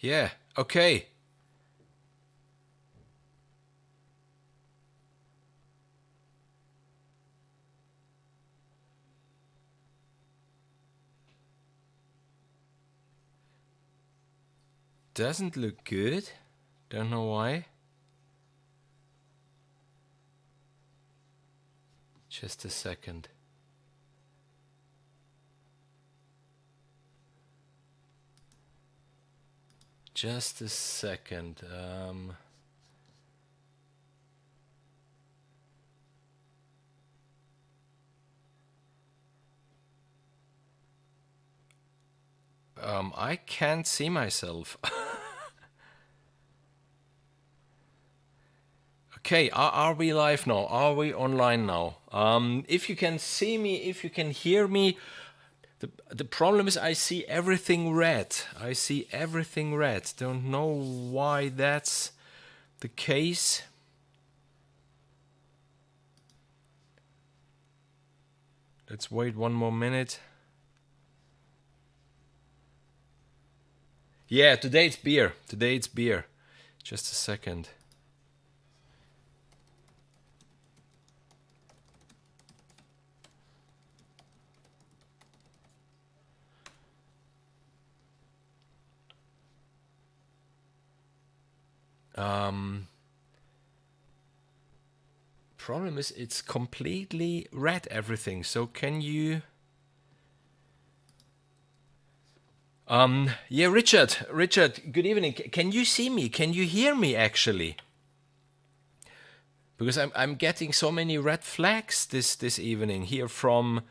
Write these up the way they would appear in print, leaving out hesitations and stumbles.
Yeah, okay. Doesn't look good. Don't know why. Just a second. Just a second. I can't see myself. Okay, are we live now? Are we online now? If you can see me, if you can hear me, the problem is I see everything red. I see everything red. Don't know why that's the case. Let's wait one more minute. Yeah, today it's beer. Today it's beer. Just a second. Problem is it's completely red everything. So can you? Yeah, Richard, good evening. Can you see me? Can you hear me actually? Because I'm getting so many red flags this evening here from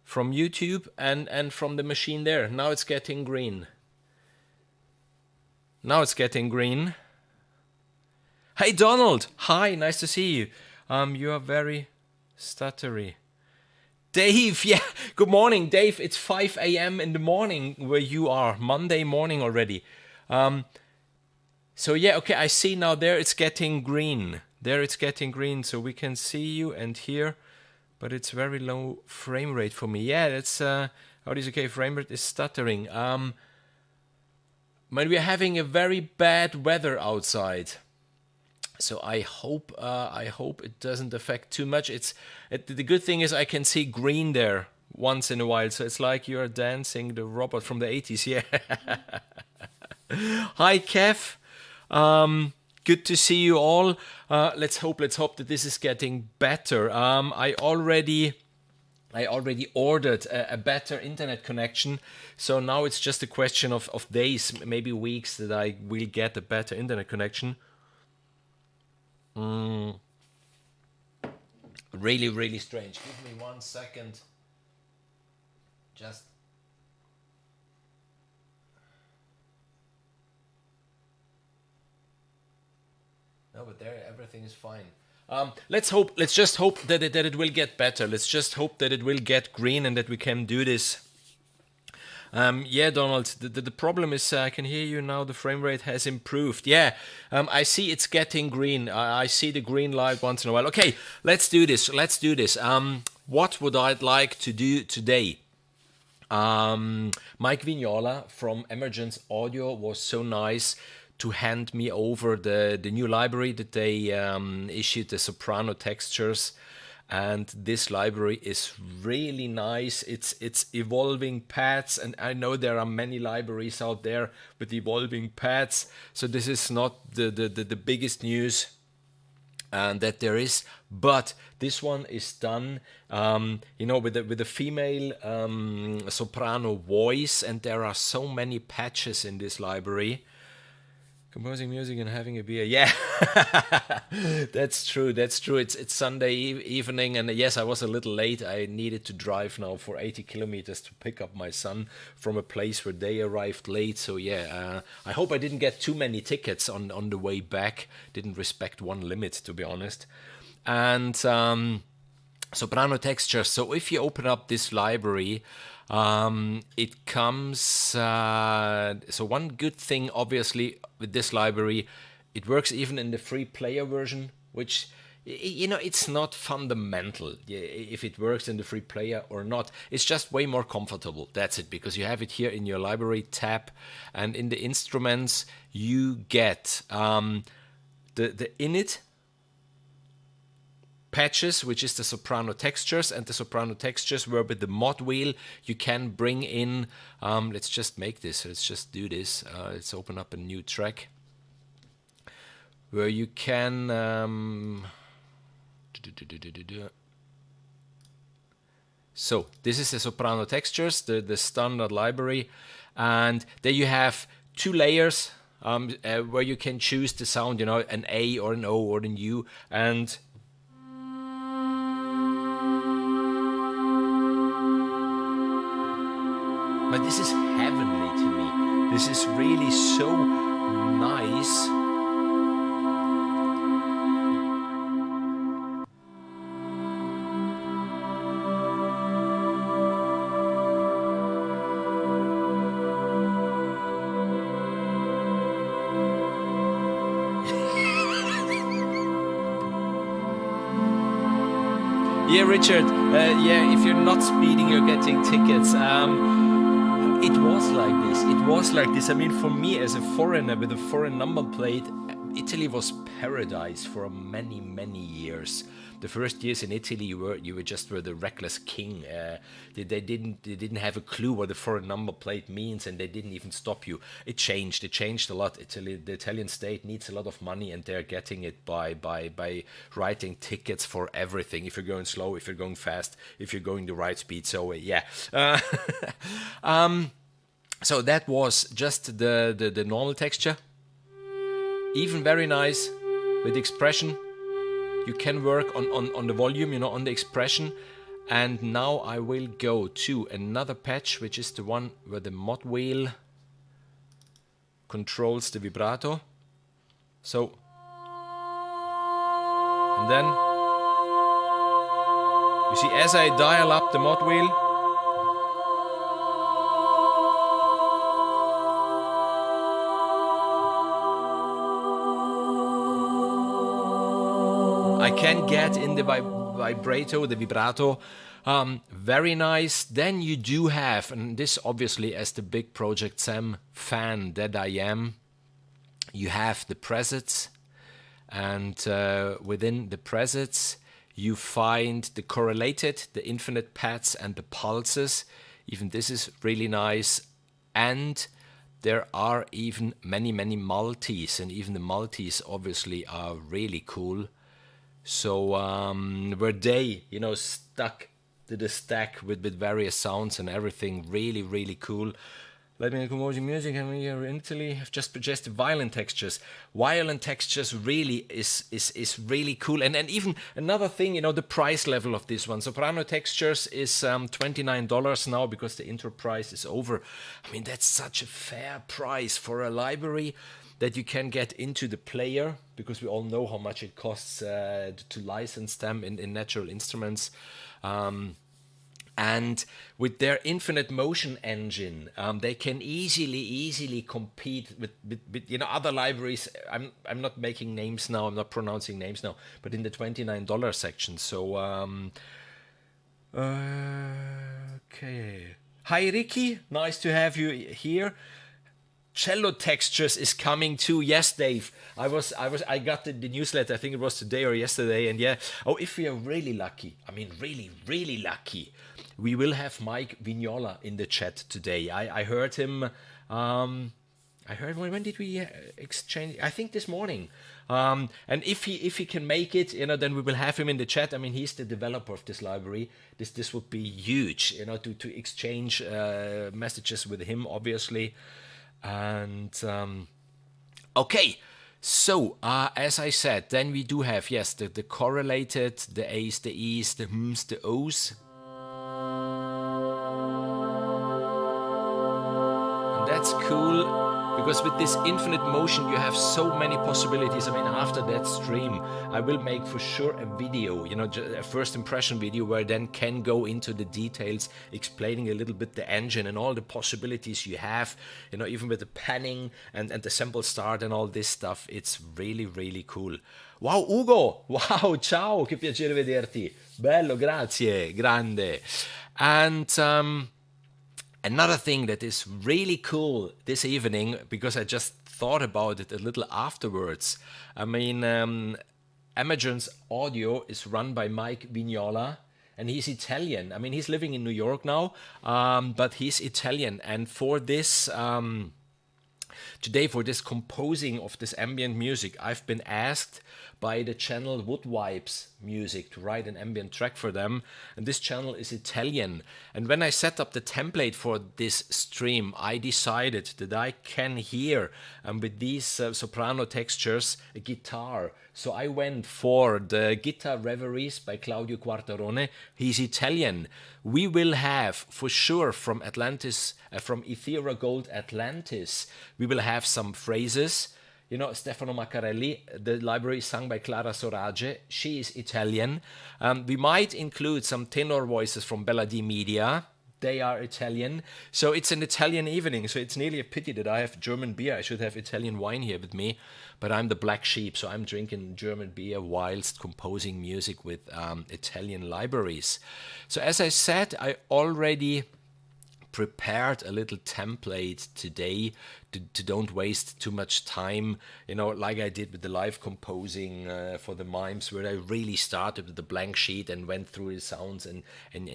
YouTube and from the machine there. Now it's getting green. Now it's getting green. Hey Donald, hi, nice to see you. You are very stuttery. Dave, yeah, good morning, Dave. It's 5 a.m. in the morning where you are, Monday morning already. So yeah, okay, I see now there it's getting green. There it's getting green, so we can see you and hear, but it's very low frame rate for me. Yeah, that's how it is. Okay, frame rate is stuttering. But we're having a very bad weather outside. So I hope it doesn't affect too much. The good thing is I can see green there once in a while. So it's like you're dancing the robot from the 80s. Yeah. Hi Kev. Good to see you all. Let's hope that this is getting better. I already ordered a better internet connection. So now it's just a question of days, maybe weeks, that I will get a better internet connection. Really, really strange. Give me 1 second. Just. No, but there everything is fine. Let's just hope that it will get better. Let's just hope that it will get green and that we can do this. Yeah, Donald, the problem is I can hear you now. The frame rate has improved. Yeah, I see it's getting green. I see the green light once in a while. Okay, let's do this. What would I like to do today? Mike Vignola from Emergence Audio was so nice to hand me over the new library that they issued, the Soprano Textures. And this library is really nice. It's evolving pads, and I know there are many libraries out there with evolving pads. So this is not the biggest news that there is, but this one is done, with a female soprano voice, and there are so many patches in this library. Composing music and having a beer. Yeah, that's true. It's Sunday evening, and yes, I was a little late. I needed to drive now for 80 kilometers to pick up my son from a place where they arrived late. So yeah, I hope I didn't get too many tickets on the way back. Didn't respect one limit, to be honest. And Soprano Texture. So if you open up this library, it comes. So one good thing, obviously, with this library, it works even in the free player version, which you know, it's not fundamental if it works in the free player or not. It's just way more comfortable. That's it, because you have it here in your library tab, and in the instruments you get the init patches, which is the Soprano Textures, and the Soprano Textures where with the mod wheel you can bring in, let's just make this, let's just do this, let's open up a new track where you can, so this is the Soprano Textures, the standard library, and there you have 2 layers where you can choose the sound, you know, an A or an O or an U, and but this is heavenly to me. This is really so nice. Yeah, Richard. Yeah, if you're not speeding, you're getting tickets. It was like this. It was like this. I mean, for me as a foreigner with a foreign number plate, Italy was paradise for many, many years. The first years in Italy, you were just the reckless king. They didn't have a clue what the foreign number plate means, and they didn't even stop you. It changed. It changed a lot. Italy, the Italian state needs a lot of money, and they're getting it by writing tickets for everything. If you're going slow, if you're going fast, if you're going the right speed. So yeah. So that was just the normal texture. Even very nice with expression. You can work on the volume, you know, on the expression. And now I will go to another patch, which is the one where the mod wheel controls the vibrato. So, and then you see, as I dial up the mod wheel, I can get in the vibrato, the vibrato, very nice. Then you do have, and this obviously as the big Project Sam fan that I am, you have the presets, and within the presets you find the correlated, the infinite pads and the pulses. Even this is really nice, and there are even many multis, and even the multis obviously are really cool. So were they, you know, stuck to the stack with various sounds and everything, really cool. Let me compose music. I mean, here in Italy, I've just suggested violin textures. Violin textures really is really cool. And even another thing, you know, the price level of this one. Soprano Textures is $29 now because the intro price is over. I mean, that's such a fair price for a library that you can get into the player, because we all know how much it costs to license them in natural instruments. And with their infinite motion engine, they can easily compete with you know, other libraries. I'm not making names now. I'm not pronouncing names now. But in the $29 section. So okay. Hi Ricky, nice to have you here. Cello Textures is coming too. Yes, Dave. I got the newsletter. I think it was today or yesterday. And yeah. Oh, if we are really lucky, I mean really lucky, we will have Mike Vignola in the chat today. I heard him. I heard when did we exchange? I think this morning. And if he can make it, you know, then we will have him in the chat. I mean, he's the developer of this library. This would be huge, you know, to exchange messages with him, obviously. And okay, so as I said, then we do have, yes, the correlated, the A's, the E's, the M's, the O's. And that's cool. because with this infinite motion you have so many possibilities. I mean, after that stream I will make for sure a video, you know, a first impression video, where I then can go into the details, explaining a little bit the engine and all the possibilities you have, you know, even with the panning and the sample start and all this stuff. It's really, really cool. Wow, Ugo! Wow, ciao, che piacere vederti. Bello, grazie, grande. And another thing that is really cool this evening, because I just thought about it a little afterwards. I mean, Emergence Audio is run by Mike Vignola, and he's Italian. I mean, he's living in New York now, but he's Italian. And for this, today, for this composing of this ambient music, I've been asked by the channel Wood Vibes Music to write an ambient track for them, and this channel is Italian. And when I set up the template for this stream, I decided that I can hear with these soprano textures a guitar. So I went for the guitar Reveries by Claudio Quartarone. He's Italian. We will have for sure from Atlantis, from Ethera Gold Atlantis, we will have some phrases. You know, Stefano Macarelli, the library is sung by Clara Sorace. She is Italian. We might include some tenor voices from Bela Media. They are Italian. So it's an Italian evening. So it's nearly a pity that I have German beer. I should have Italian wine here with me. But I'm the black sheep, so I'm drinking German beer whilst composing music with Italian libraries. So as I said, I already prepared a little template today to don't waste too much time, you know, like I did with the live composing for the mimes, where I really started with the blank sheet and went through the sounds and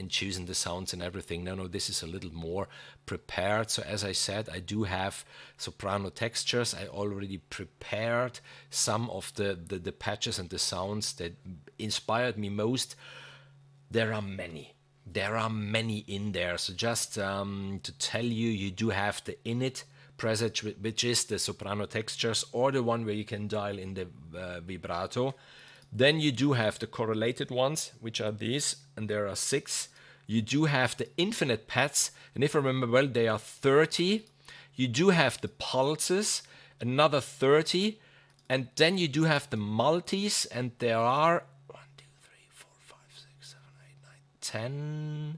choosing the sounds and everything. No, this is a little more prepared. So as I said, I do have Soprano Textures. I already prepared some of the patches and the sounds that inspired me most. There are many. There are many in there. So just to tell you, you do have the init preset, which is the Soprano Textures, or the one where you can dial in the vibrato. Then you do have the correlated ones, which are these, and there are 6. You do have the infinite pads, and if I remember well, they are 30. You do have the pulses, another 30, and then you do have the multis, and there are 10.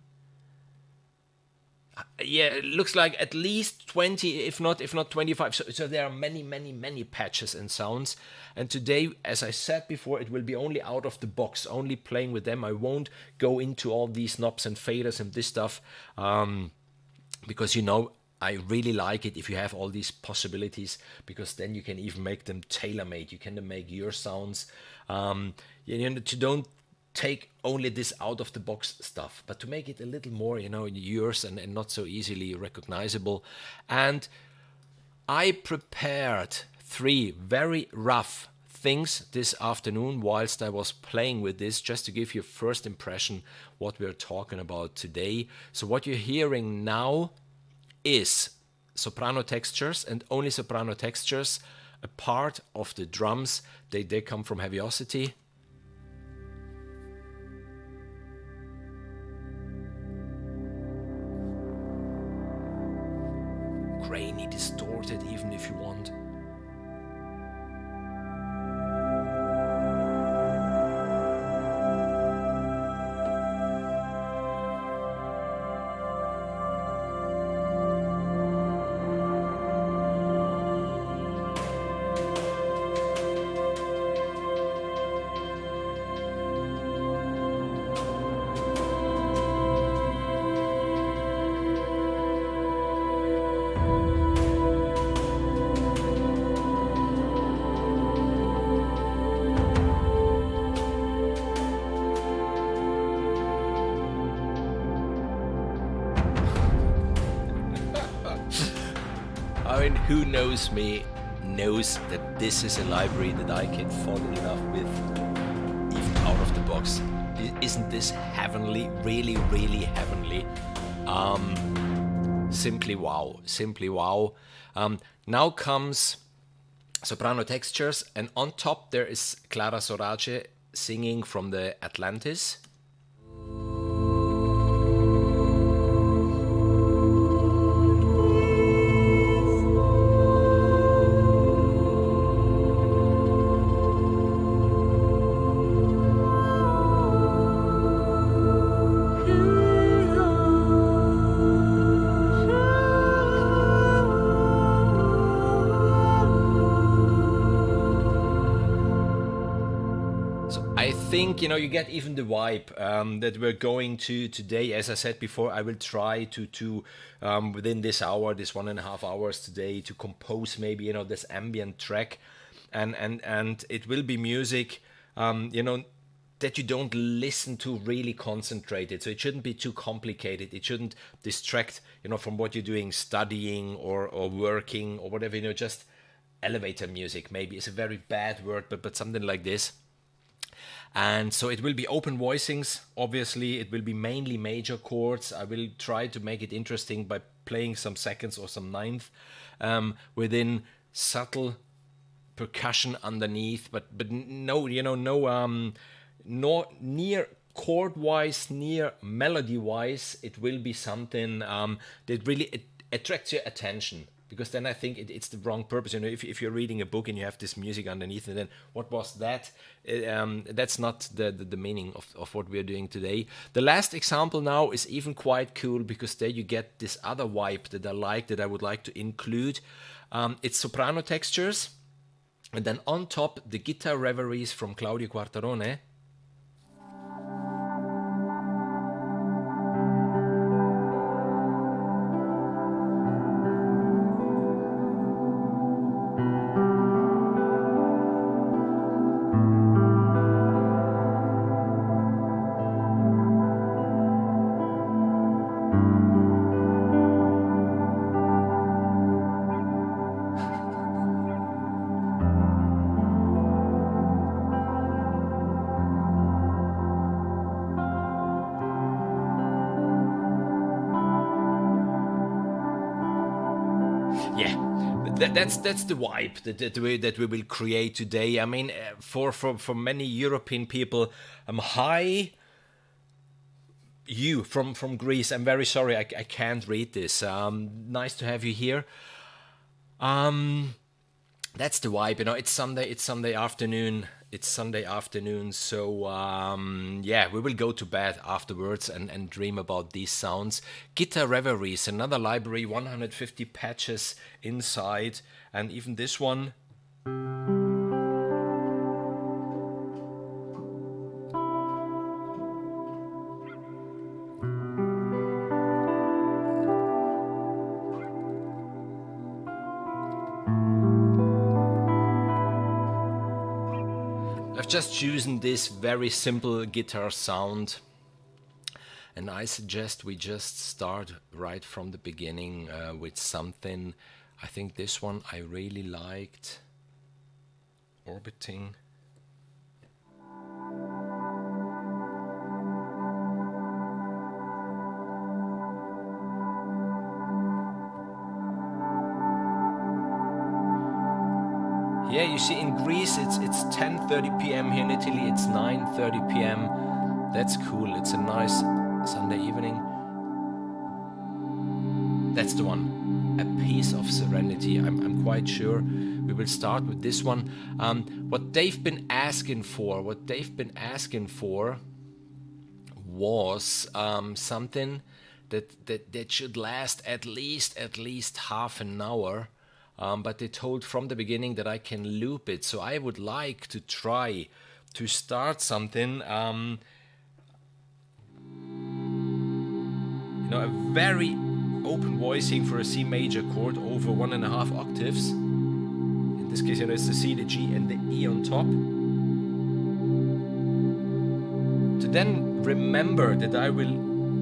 Yeah, it looks like at least 20, if not 25. So there are many patches and sounds. And today, as I said before, it will be only out of the box, only playing with them. I won't go into all these knobs and faders and this stuff, because, you know, I really like it if you have all these possibilities, because then you can even make them tailor-made. You can make your sounds. You know, to don't take only this out of the box stuff, but to make it a little more, you know, yours and not so easily recognizable. And I prepared 3 very rough things this afternoon whilst I was playing with this, just to give you a first impression what we're talking about today. So what you're hearing now is Soprano Textures, and only Soprano Textures. A part of the drums, they come from Heaviosity. Grainy, distorted, even if you want. I mean, who knows me knows that this is a library that I can fall in love with, even out of the box. Isn't this heavenly? Really, really heavenly. Simply wow. Simply wow. Now comes Soprano Textures, and on top there is Clara Sorace singing from the Atlantis. think, you know, you get even the vibe that we're going to today. As I said before, I will try to within this hour, this 1.5 hours today, to compose maybe, you know, this ambient track, and it will be music, you know, that you don't listen to really concentrated. So it shouldn't be too complicated. It shouldn't distract, you know, from what you're doing, studying or working or whatever, you know, just elevator music maybe is a very bad word, but something like this. And so it will be open voicings, obviously. It will be mainly major chords. I will try to make it interesting by playing some seconds or some ninth within subtle percussion underneath, but no, you know, no near chord-wise, near melody-wise. It will be something that really attracts your attention. Because then I think it's the wrong purpose. You know, if you're reading a book and you have this music underneath, and then what was that? That's not the meaning of what we're doing today. The last example now is even quite cool, because there you get this other vibe that I like, that I would like to include. It's Soprano Textures, and then on top the guitar Reveries from Claudio Quartarone. That's the vibe that we will create today. I mean, for many European people, hi, you from Greece. I'm very sorry, I can't read this. Nice to have you here. That's the vibe, you know. It's Sunday afternoon. So yeah, we will go to bed afterwards and dream about these sounds. Guitar Reveries, another library, 150 patches inside, and even this one. I've just chosen this very simple guitar sound, and I suggest we just start right from the beginning with something. I think this one I really liked, Orbiting. Yeah, you see, in Greece it's 10:30 p.m. Here in Italy it's 9:30 p.m. That's cool. It's a nice Sunday evening. That's the one. A Piece of Serenity. I'm quite sure we will start with this one. What they've been asking for was something that should last at least half an hour. But they told from the beginning that I can loop it. So I would like to try to start something, you know, a very open voicing for a C major chord over 1.5 octaves. In this case, you know, it's the C, the G, and the E on top. To then remember that I will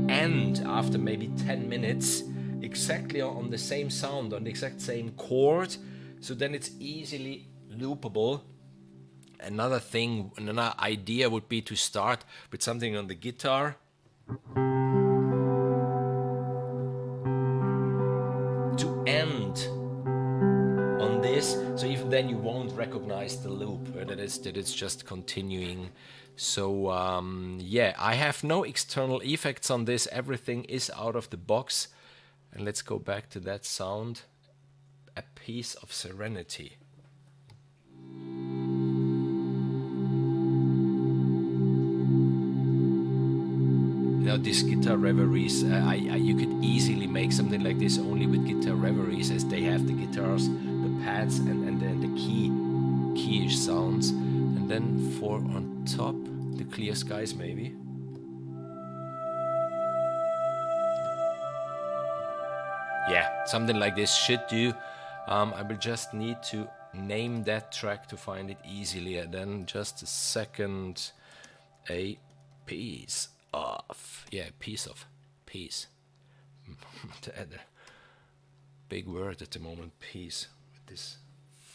end after maybe 10 minutes exactly on the same sound, on the exact same chord, so then it's easily loopable. Another thing, another idea would be to start with something on the guitar, to end on this, so even then you won't recognize the loop, that it's just continuing. So yeah, I have no external effects on this, everything is out of the box. And let's go back to that sound, A Piece of Serenity. Now this guitar Reveries, you could easily make something like this only with guitar Reveries, as they have the guitars, the pads, and then the keyish sounds. And then 4 on top. The Clear Skies, maybe. Yeah, something like this should do. I will just need to name that track to find it easily, and then just a second. A piece of, yeah, piece of, piece. The other big word at the moment, piece, with this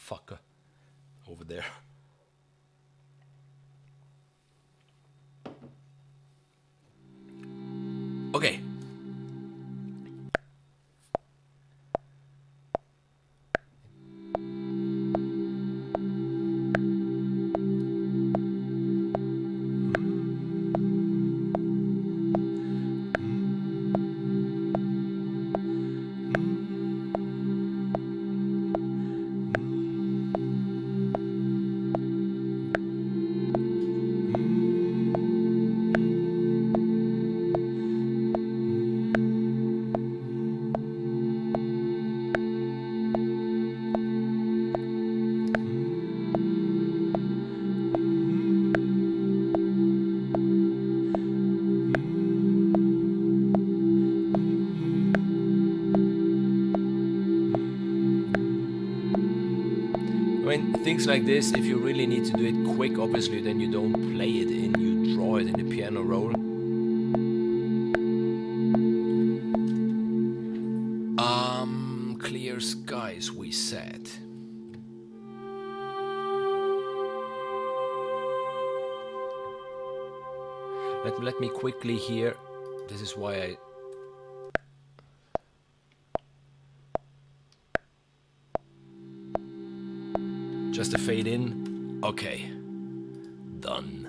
fucker over there. Okay. Things like this, if you really need to do it quick, obviously, then you don't play it in, you draw it in the piano roll. Clear Skies, we said. Let me quickly here, this is why I... Just a fade in. Okay. Done.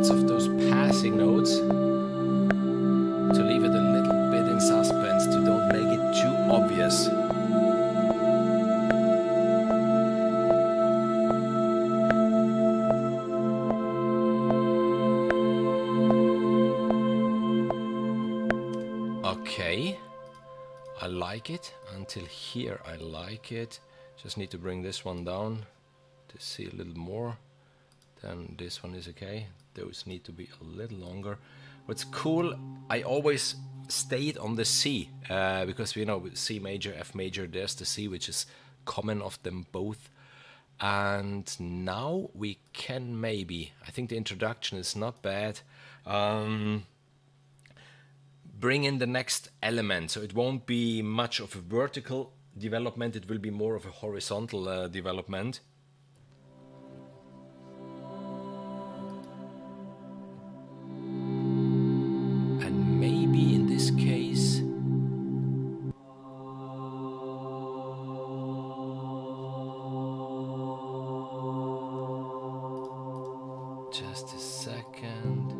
Of those passing notes to leave it a little bit in suspense, to don't make it too obvious. Okay, I like it. Until here I like it. Just need to bring this one down to see a little more. Then this one is okay. Those need to be a little longer. What's cool, I always stayed on the C, because, you know, with C major, F major, there's the C, which is common of them both. And now we can maybe, I think the introduction is not bad, bring in the next element. So it won't be much of a vertical development, it will be more of a horizontal development. Case, just a second.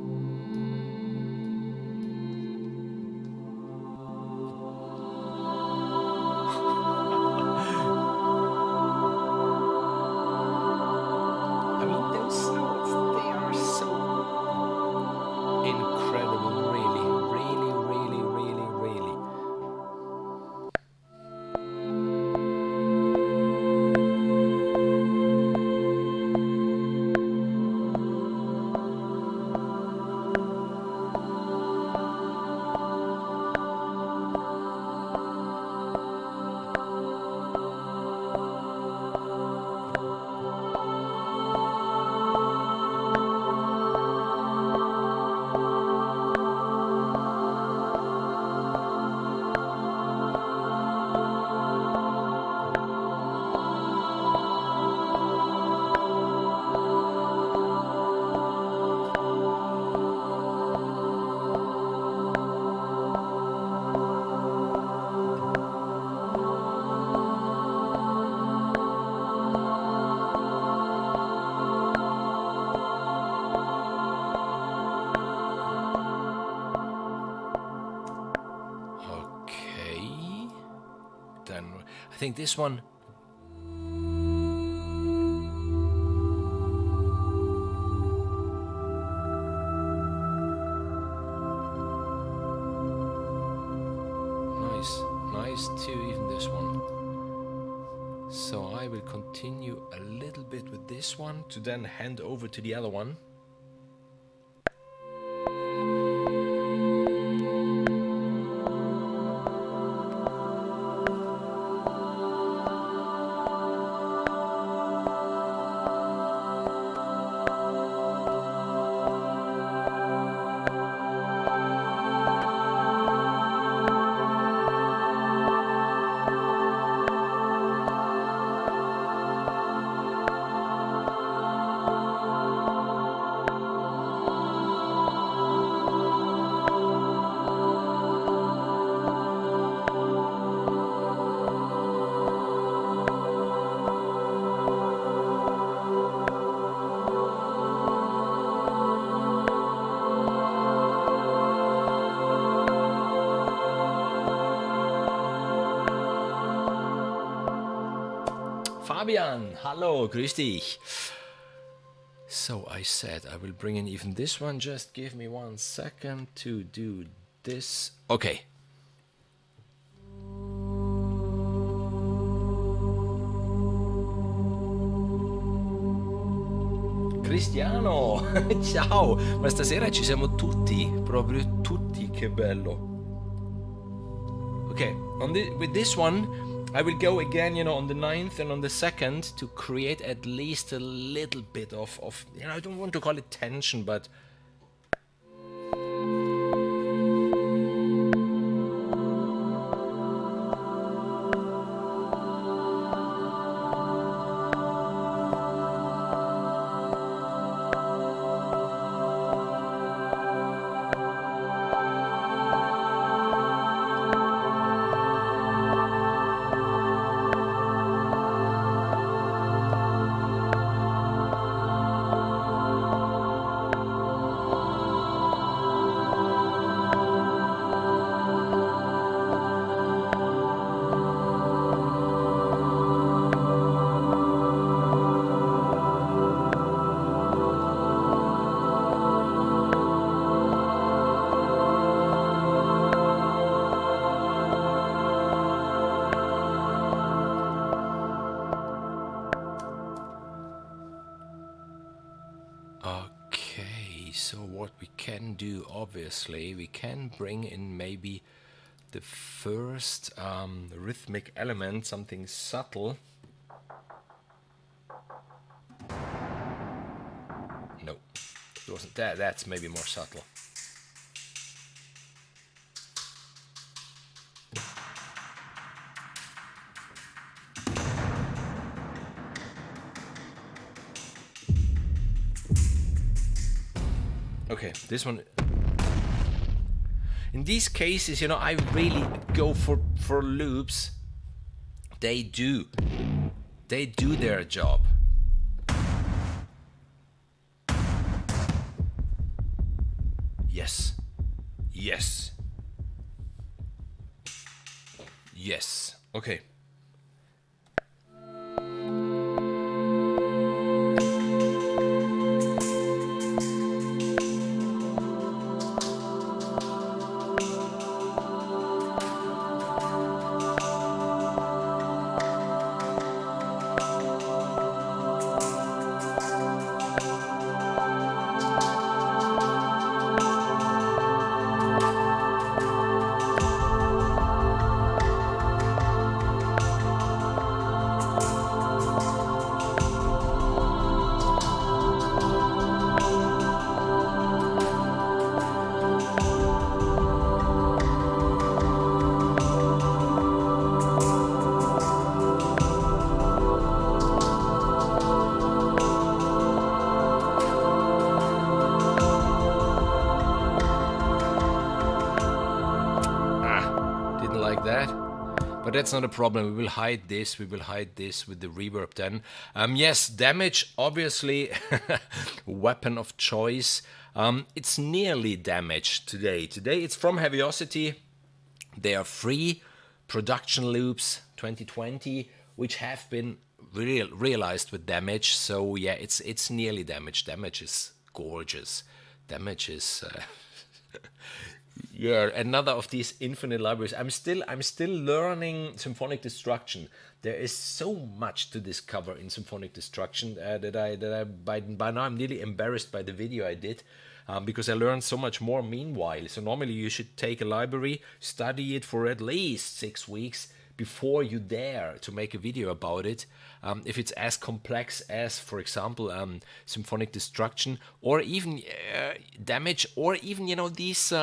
I think this one. Nice too, even this one. So I will continue a little bit with this one to then hand over to the other one. Fabian, hallo, grüß dich. So I said I will bring in even this one. Just give me 1 second to do this. Okay. Cristiano, ciao, ma stasera ci siamo tutti, proprio tutti, che bello. Okay, with this one, I will go again, on the 9th and on the 2nd to create at least a little bit of I don't want to call it tension, but do, obviously, we can bring in maybe the first rhythmic element, something subtle. No, it wasn't that. That's maybe more subtle. Okay, this one. In these cases, I really go for loops. They do their job. Yes. Yes. Yes. Okay. That's not a problem. We will hide this. We will hide this with the reverb then. Yes, damage, obviously, weapon of choice. It's nearly damage today. Today it's from Heaviosity. They are free, production loops 2020, which have been realized with Damage. So yeah, it's nearly Damage. Damage is gorgeous. Damage is yeah, another of these infinite libraries. I'm still learning symphonic destruction. There is so much to discover in symphonic destruction that I by now I'm nearly embarrassed by the video I did. Because I learned so much more meanwhile. So normally you should take a library, study it for at least 6 weeks before you dare to make a video about it. If it's as complex as, for example, symphonic destruction, or even Damage, or even, you know, these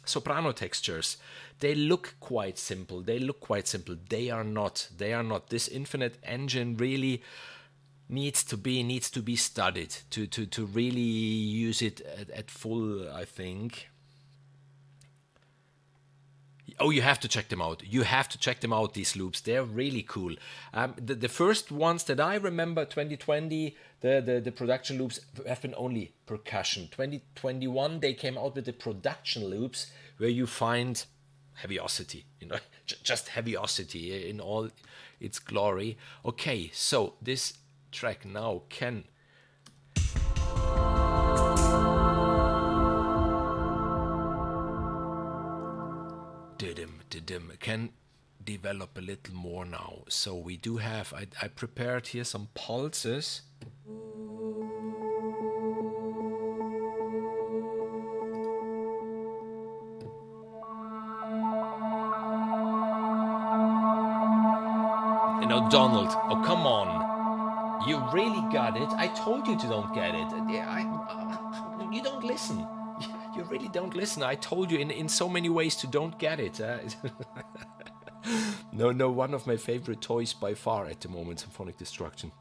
soprano textures. They look quite simple. They are not. This infinite engine really needs to be studied to really use it at full, I think. Oh, you have to check them out. These loops. They're really cool. The first ones that I remember, 2020, the production loops have been only percussion. 2021, they came out with the production loops where you find heaviosity, you know, just heaviosity in all its glory. Okay, so this track now can can develop a little more now. So we do have, I prepared here some pulses. You know, Donald, oh come on, you really got it. I told you to don't get it. You don't listen. You really don't listen. I told you in so many ways to don't get it. No, one of my favorite toys by far at the moment, Symphonic Destruction.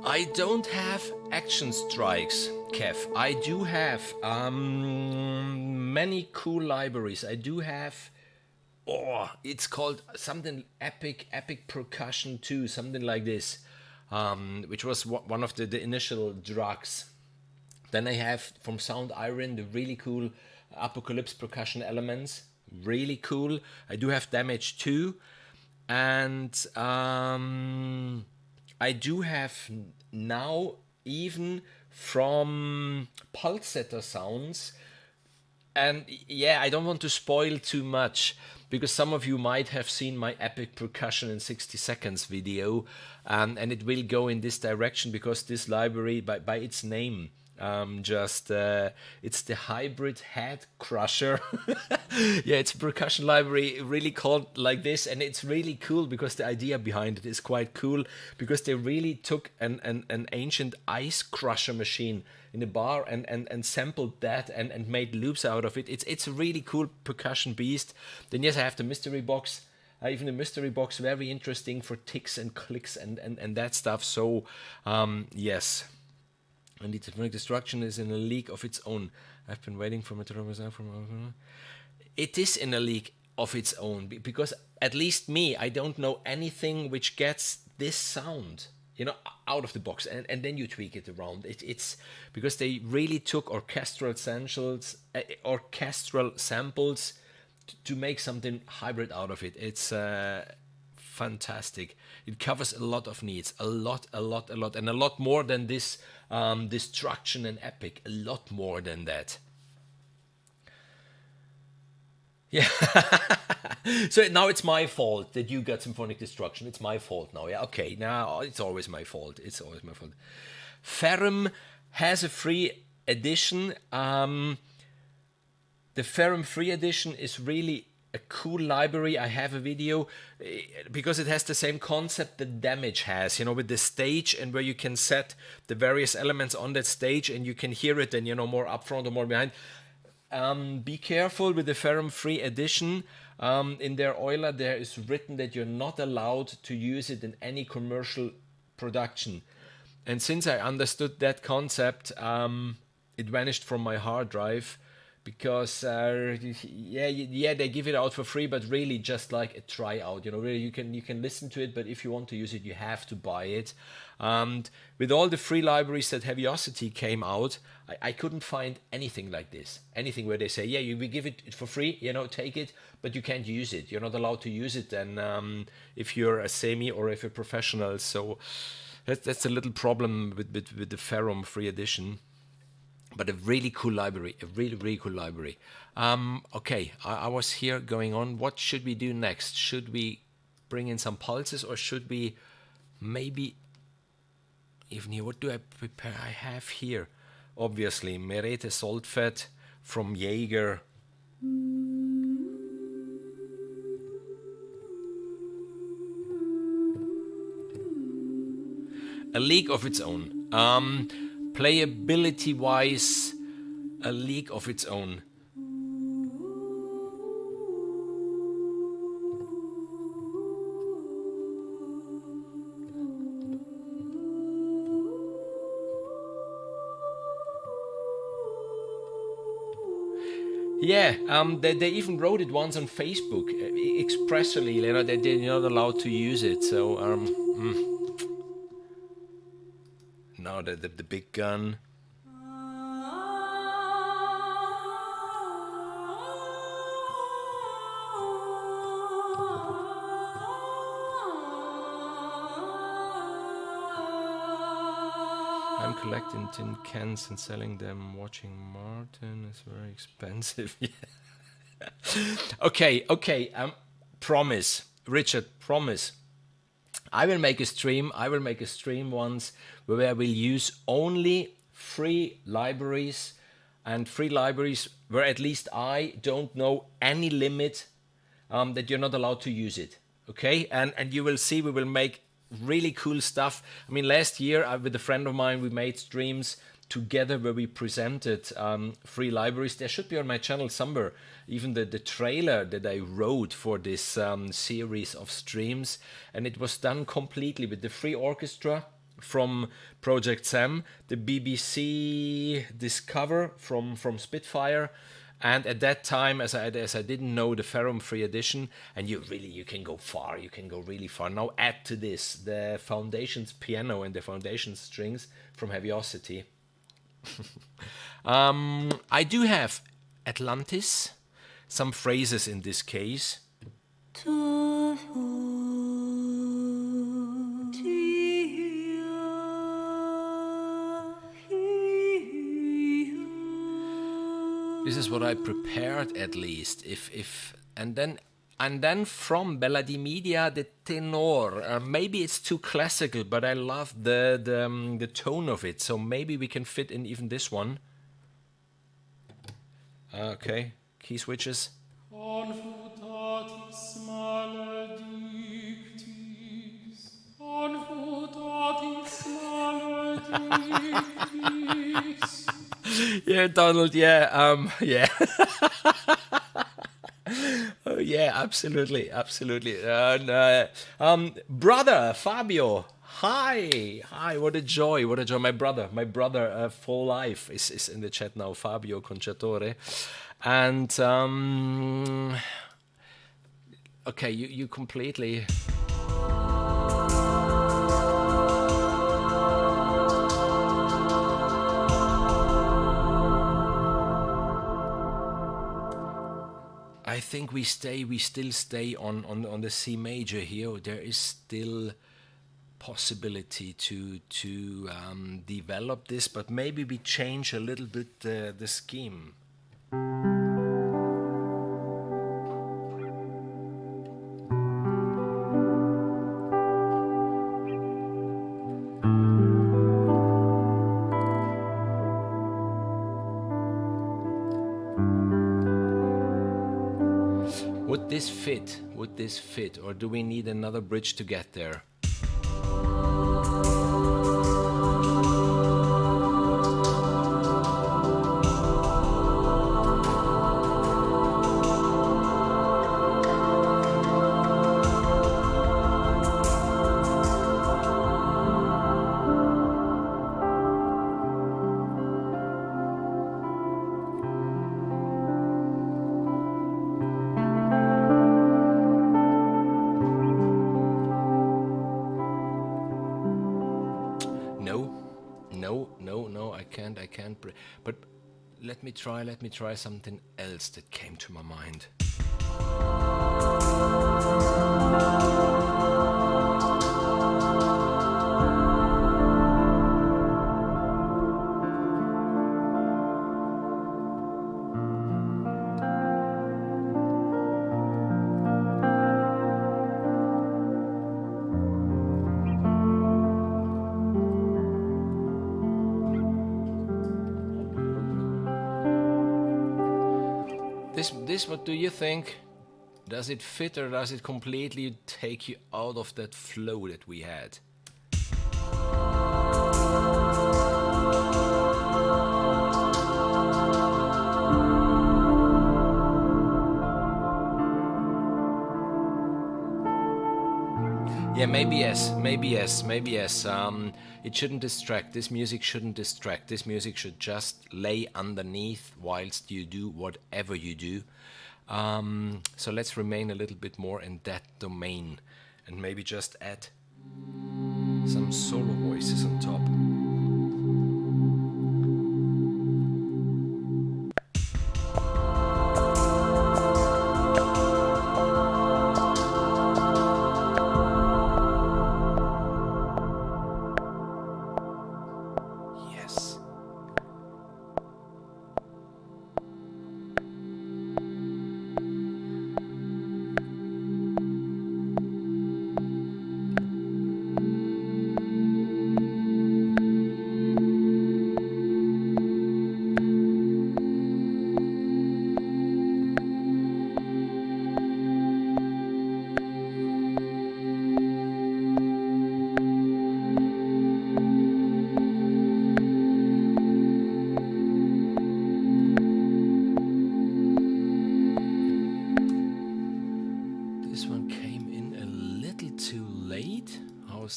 I don't have action strikes, Kev. I do have many cool libraries. I do have, it's called something epic percussion 2, something like this, which was one of the initial drugs. Then I have from Sound Iron the really cool Apocalypse percussion elements, really cool. I do have Damage 2, and I do have now even from Pulsetter Sounds, and yeah, I don't want to spoil too much because some of you might have seen my epic percussion in 60 seconds video, and it will go in this direction because this library by its name, it's the hybrid head crusher. Yeah, it's a percussion library really called like this, and it's really cool because the idea behind it is quite cool, because they really took an ancient ice crusher machine in a bar and sampled that and made loops out of it. It's a really cool percussion beast. Then yes, I have the mystery box. Even the mystery box, very interesting for ticks and clicks and that stuff. So yes. And the Symphonic Destruction is in a league of its own. I've been waiting for it to represent from. It is in a league of its own because at least me, I don't know anything which gets this sound, you know, out of the box, and then you tweak it around. It's because they really took orchestral samples to make something hybrid out of it. It's fantastic. It covers a lot of needs, a lot, and a lot more than this destruction and epic. A lot more than that. Yeah. So now it's my fault that you got Symphonic Destruction. It's my fault now. Yeah. Okay. Now it's always my fault. Ferrum has a free edition. The Ferrum free edition is really a cool library. I have a video because it has the same concept that Damage has, you know, with the stage and where you can set the various elements on that stage and you can hear it and, you know, more up front or more behind. be careful with the ferrum-free edition. In their Euler, there is written that you're not allowed to use it in any commercial production. And since I understood that concept, it vanished from my hard drive because, yeah, they give it out for free, but really just like a tryout. You know, really you can listen to it, but if you want to use it, you have to buy it. And with all the free libraries that Heaviosity came out, I couldn't find anything like this. Anything where they say, yeah, we give it for free, you know, take it, but you can't use it. You're not allowed to use it then if you're a semi or if you're professional. So that's a little problem with the Ferrum free edition. But a really cool library, a really, really cool library. Okay, I was here going on. What should we do next? Should we bring in some pulses or should we maybe even here? What do I prepare? I have here, obviously, Merete Saltfett from Jaeger. A league of its own. Playability-wise, a league of its own. Yeah, they even wrote it once on Facebook, expressly, you know, that they're not allowed to use it, so, now the big gun. I'm collecting tin cans and selling them. Watching Martin is very expensive. Okay. Promise, Richard. Promise. I will make a stream once where I will use only free libraries, and free libraries where at least I don't know any limit that you're not allowed to use it. Okay, and you will see we will make really cool stuff. I mean, last year with a friend of mine we made streams together where we presented free libraries. There should be on my channel somewhere even the trailer that I wrote for this series of streams, and it was done completely with the free orchestra from Project Sam, the BBC Discover from Spitfire, and at that time, as I didn't know the Ferrum free edition, and you can go far, you can go really far. Now add to this the Foundations piano and the Foundations strings from Heaviosity. I do have Atlantis, some phrases in this case. This is what I prepared at least. And then from Bela di Media, the Tenor. Maybe it's too classical, but I love the tone of it. So maybe we can fit in even this one. Okay, key switches. Confutatis maledictis, confutatis maledictis. Yeah, Donald, yeah, yeah. Oh, yeah, absolutely. Brother, Fabio, hi, what a joy. My brother for life is in the chat now, Fabio Conciatore. And, okay, you completely... I think we still stay on the C major here. There is still possibility to develop this, but maybe we change a little bit the scheme. Would this fit, or do we need another bridge to get there? can't. But let me try something else that came to my mind. This, what do you think? Does it fit or does it completely take you out of that flow that we had? Yeah, maybe yes, maybe yes, maybe yes. It shouldn't distract. This music shouldn't distract. This music should just lay underneath whilst you do whatever you do. So let's remain a little bit more in that domain and maybe just add some solo voices on top.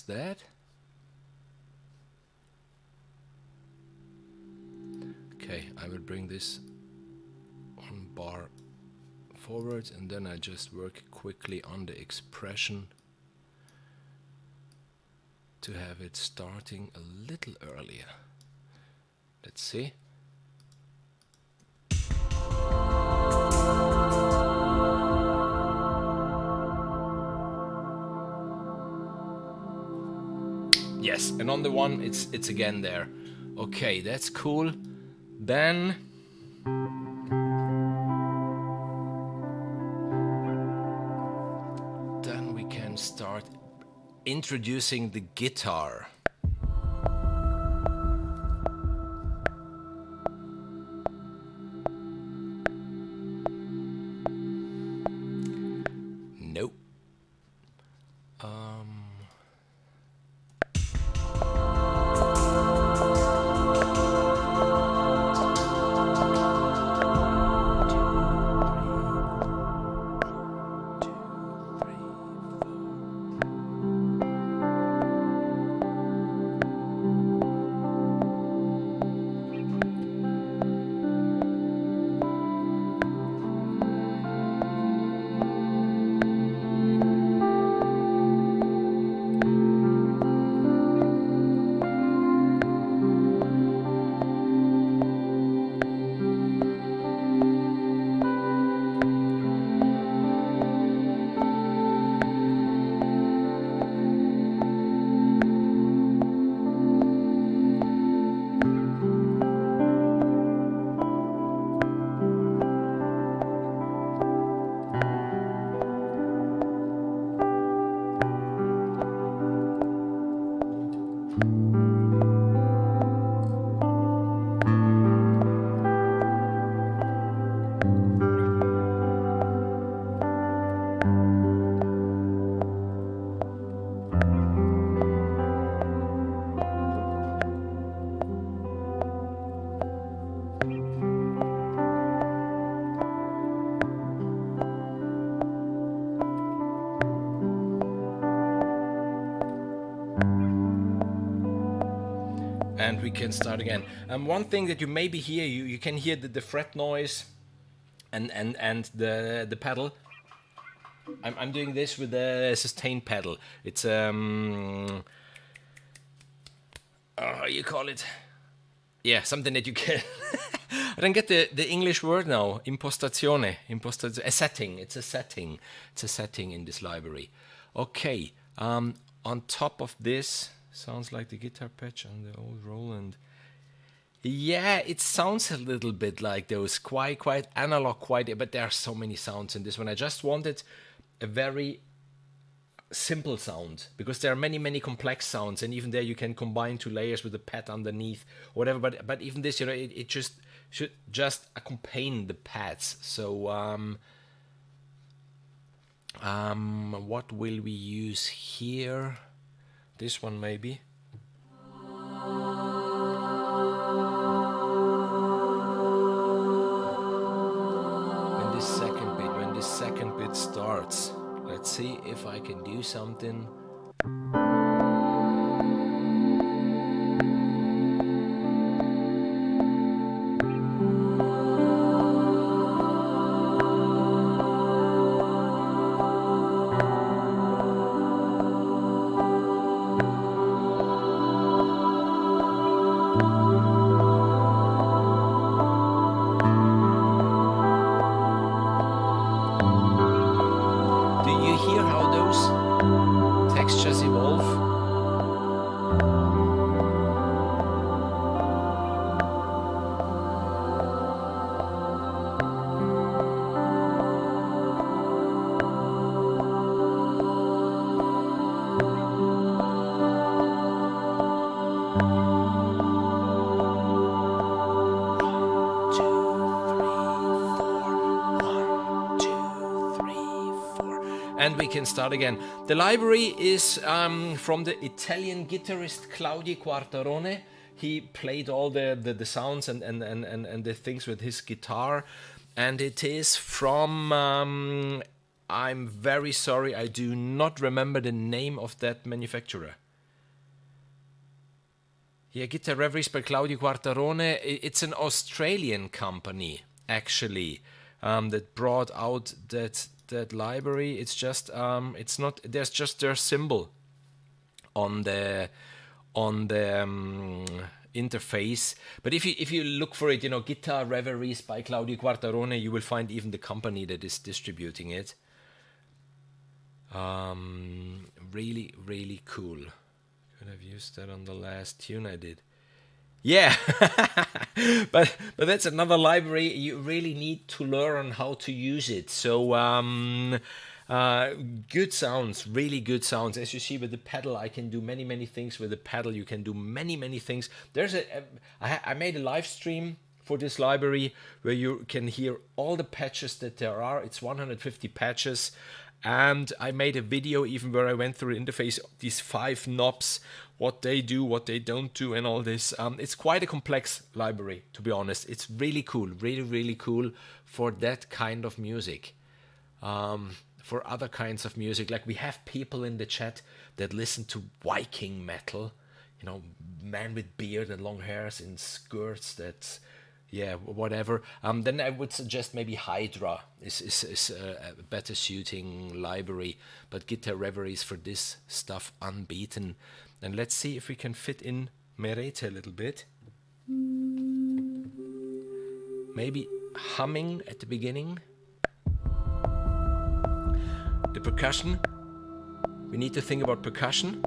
That. Okay, I will bring this one bar forward and then I just work quickly on the expression to have it starting a little earlier. Let's see. Yes, and on the one it's again there. Okay, that's cool. Then we can start introducing the guitar. Nope. And we can start again. One thing that you maybe hear, you can hear the fret noise and the pedal. I'm doing this with the sustain pedal. It's how you call it? Yeah, something that you can. I don't get the English word now. Impostazione. A setting. It's a setting. It's a setting in this library. Okay. On top of this, sounds like the guitar patch on the old Roland. Yeah, it sounds a little bit like those quite analog, but there are so many sounds in this one. I just wanted a very simple sound because there are many complex sounds, and even there you can combine two layers with a pad underneath or whatever. But even this, it just should just accompany the pads. So what will we use here? This one maybe. When this second bit starts, let's see if I can do something. And we can start again. The library is from the Italian guitarist Claudio Quartarone. He played all the sounds and the things with his guitar. And it is from, I'm very sorry, I do not remember the name of that manufacturer. Yeah, Guitar Reveries by Claudio Quartarone. It's an Australian company, actually, that brought out that library. It's just it's not, there's just their symbol on the interface. But if you look for it, Guitar Reveries by Claudio Quartarone, you will find even the company that is distributing it. Really cool. Could have used that on the last tune I did. Yeah, but that's another library. You really need to learn how to use it. So good sounds, really good sounds. As you see with the pedal, I can do many things with the pedal. You can do many things. There's I made a live stream for this library where you can hear all the patches that there are. It's 150 patches. And I made a video even where I went through the interface, these 5 knobs, what they do, what they don't do, and all this. It's quite a complex library, to be honest. It's really cool, really cool for that kind of music. For other kinds of music, like we have people in the chat that listen to Viking metal, man with beard and long hairs in skirts that's... Yeah, whatever. Then I would suggest maybe Hydra is a better suiting library. But Guitar Reveries for this stuff, unbeaten. And let's see if we can fit in Merete a little bit. Maybe humming at the beginning. The percussion. We need to think about percussion.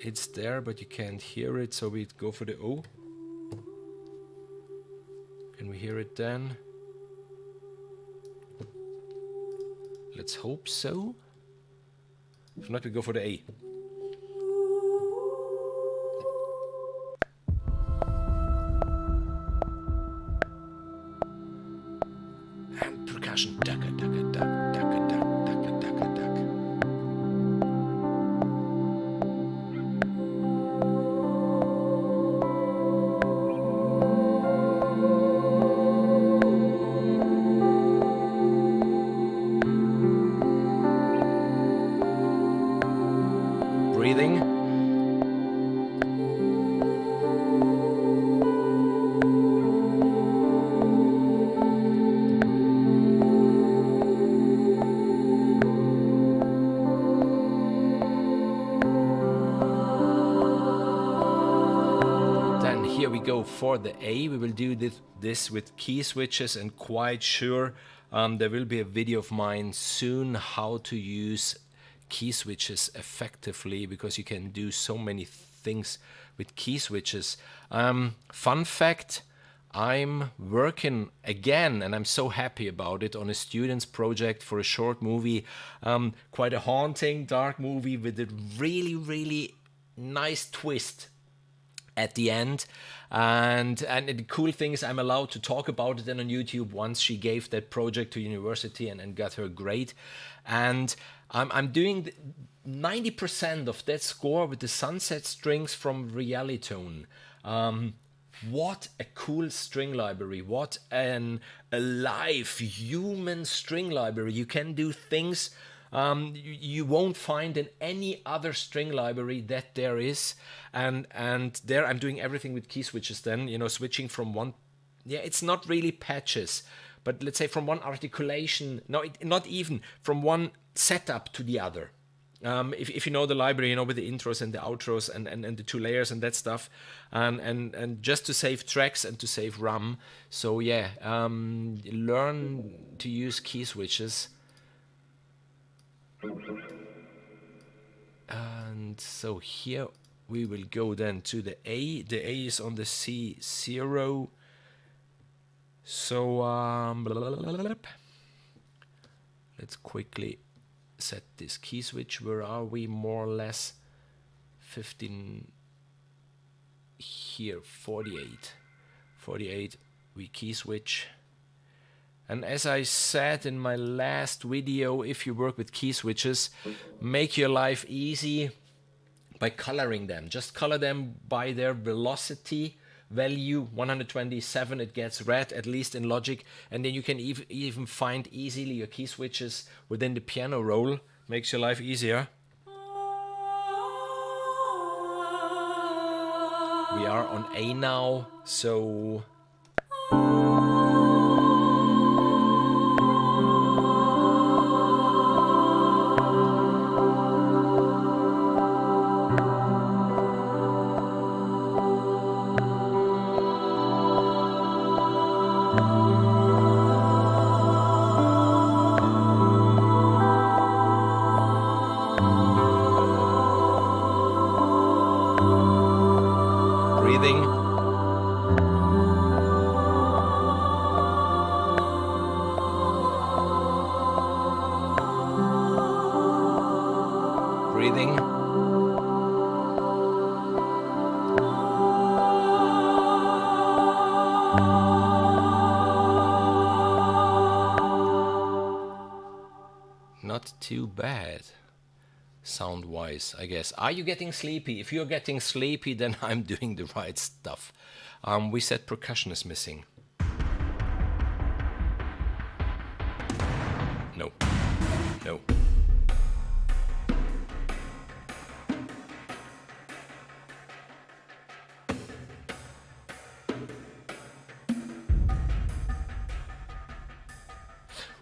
It's there, but you can't hear it, so we go for the O. Can we hear it then? Let's hope so. If not, we go for the A. And percussion. Daka, daka, daka, daka, daka, daka, daka, daka. for the A, we will do this with key switches, and quite sure there will be a video of mine soon how to use key switches effectively, because you can do so many things with key switches. Fun fact, I'm working again, and I'm so happy about it, on a student's project for a short movie, quite a haunting, dark movie with a really, really nice twist at the end. And the cool thing is I'm allowed to talk about it then on YouTube once she gave that project to university and got her grade. And I'm doing 90% of that score with the sunset strings from Realitone. What a cool string library. What an alive human string library. You can do things you won't find in any other string library that there is. And there I'm doing everything with key switches then, switching from one, it's not really patches, but let's say from one articulation, not even, from one setup to the other. If you know the library, with the intros and the outros and the two layers and that stuff, and just to save tracks and to save RAM. So yeah, learn to use key switches. And so here we will go then to the A. The A is on the C0. So let's quickly set this key switch. Where are we? More or less 15 here, 48 we key switch. And as I said in my last video, if you work with key switches, make your life easy by coloring them. Just color them by their velocity value. 127, it gets red, at least in Logic. And then you can even find easily your key switches within the piano roll. Makes your life easier. We are on A now, so... Too bad, sound-wise, I guess. Are you getting sleepy? If you're getting sleepy, then I'm doing the right stuff. We said percussion is missing. No.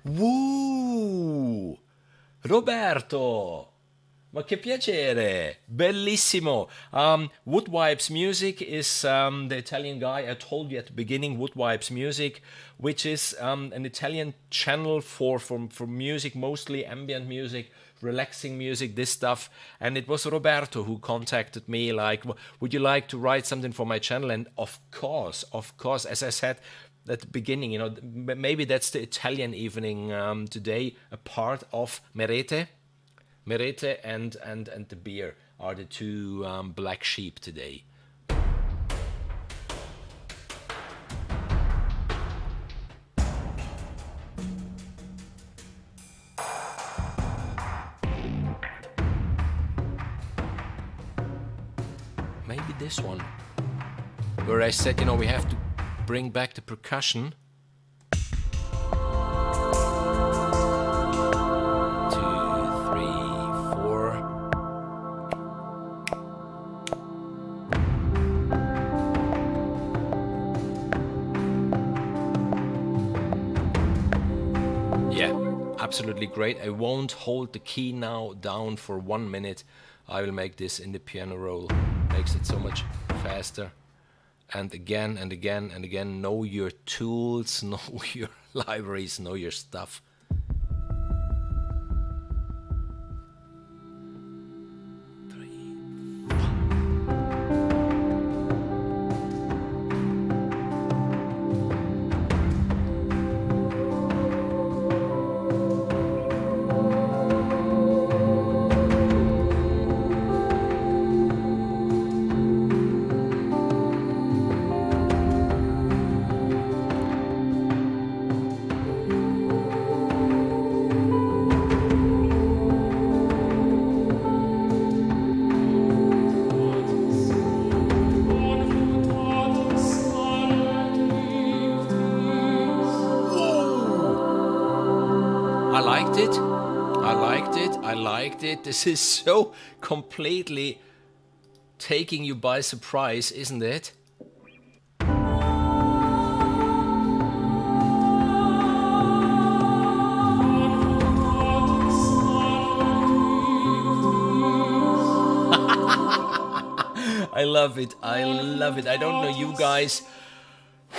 Woo! Roberto, ma che piacere, bellissimo. Woodwipes Music is the Italian guy I told you at the beginning, Woodwipes Music, which is an Italian channel for music, mostly ambient music, relaxing music, this stuff. And it was Roberto who contacted me, like, would you like to write something for my channel? And of course, as I said at the beginning, maybe that's the Italian evening today. A part of Merete and the beer are the two black sheep today. Maybe this one, where I said, we have to bring back the percussion. 2, 3, 4. Yeah, absolutely great. I won't hold the key now down for 1 minute. I will make this in the piano roll. Makes it so much faster. and again and again and again. Know your tools, know your libraries, know your stuff. I liked it. This is so completely taking you by surprise, isn't it? I love it. I love it. I don't know you guys.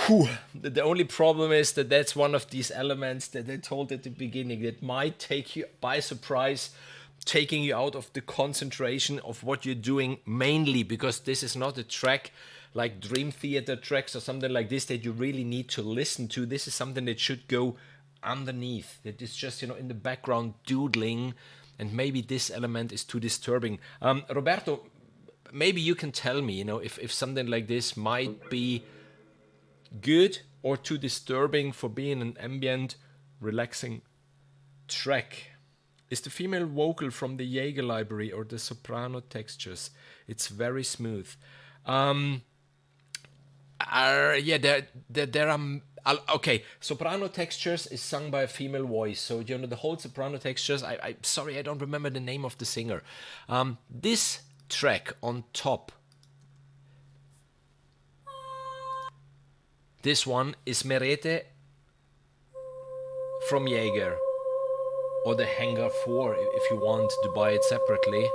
Whew. The only problem is that that's one of these elements that I told at the beginning that might take you by surprise, taking you out of the concentration of what you're doing, mainly because this is not a track like Dream Theater tracks or something like this that you really need to listen to. This is something that should go underneath, that is just, you know, in the background doodling, and maybe this element is too disturbing. Roberto, maybe you can tell me, you know, if something like this might be good or too disturbing for being an ambient, relaxing track. Is the female vocal from the Jaeger library or the Soprano Textures? It's very smooth. Yeah, there are. Okay, Soprano Textures is sung by a female voice, so you know the whole Soprano Textures. I sorry, I don't remember the name of the singer. This track on top. This one is Merete from Jaeger, or the Hangar 4 if you want to buy it separately.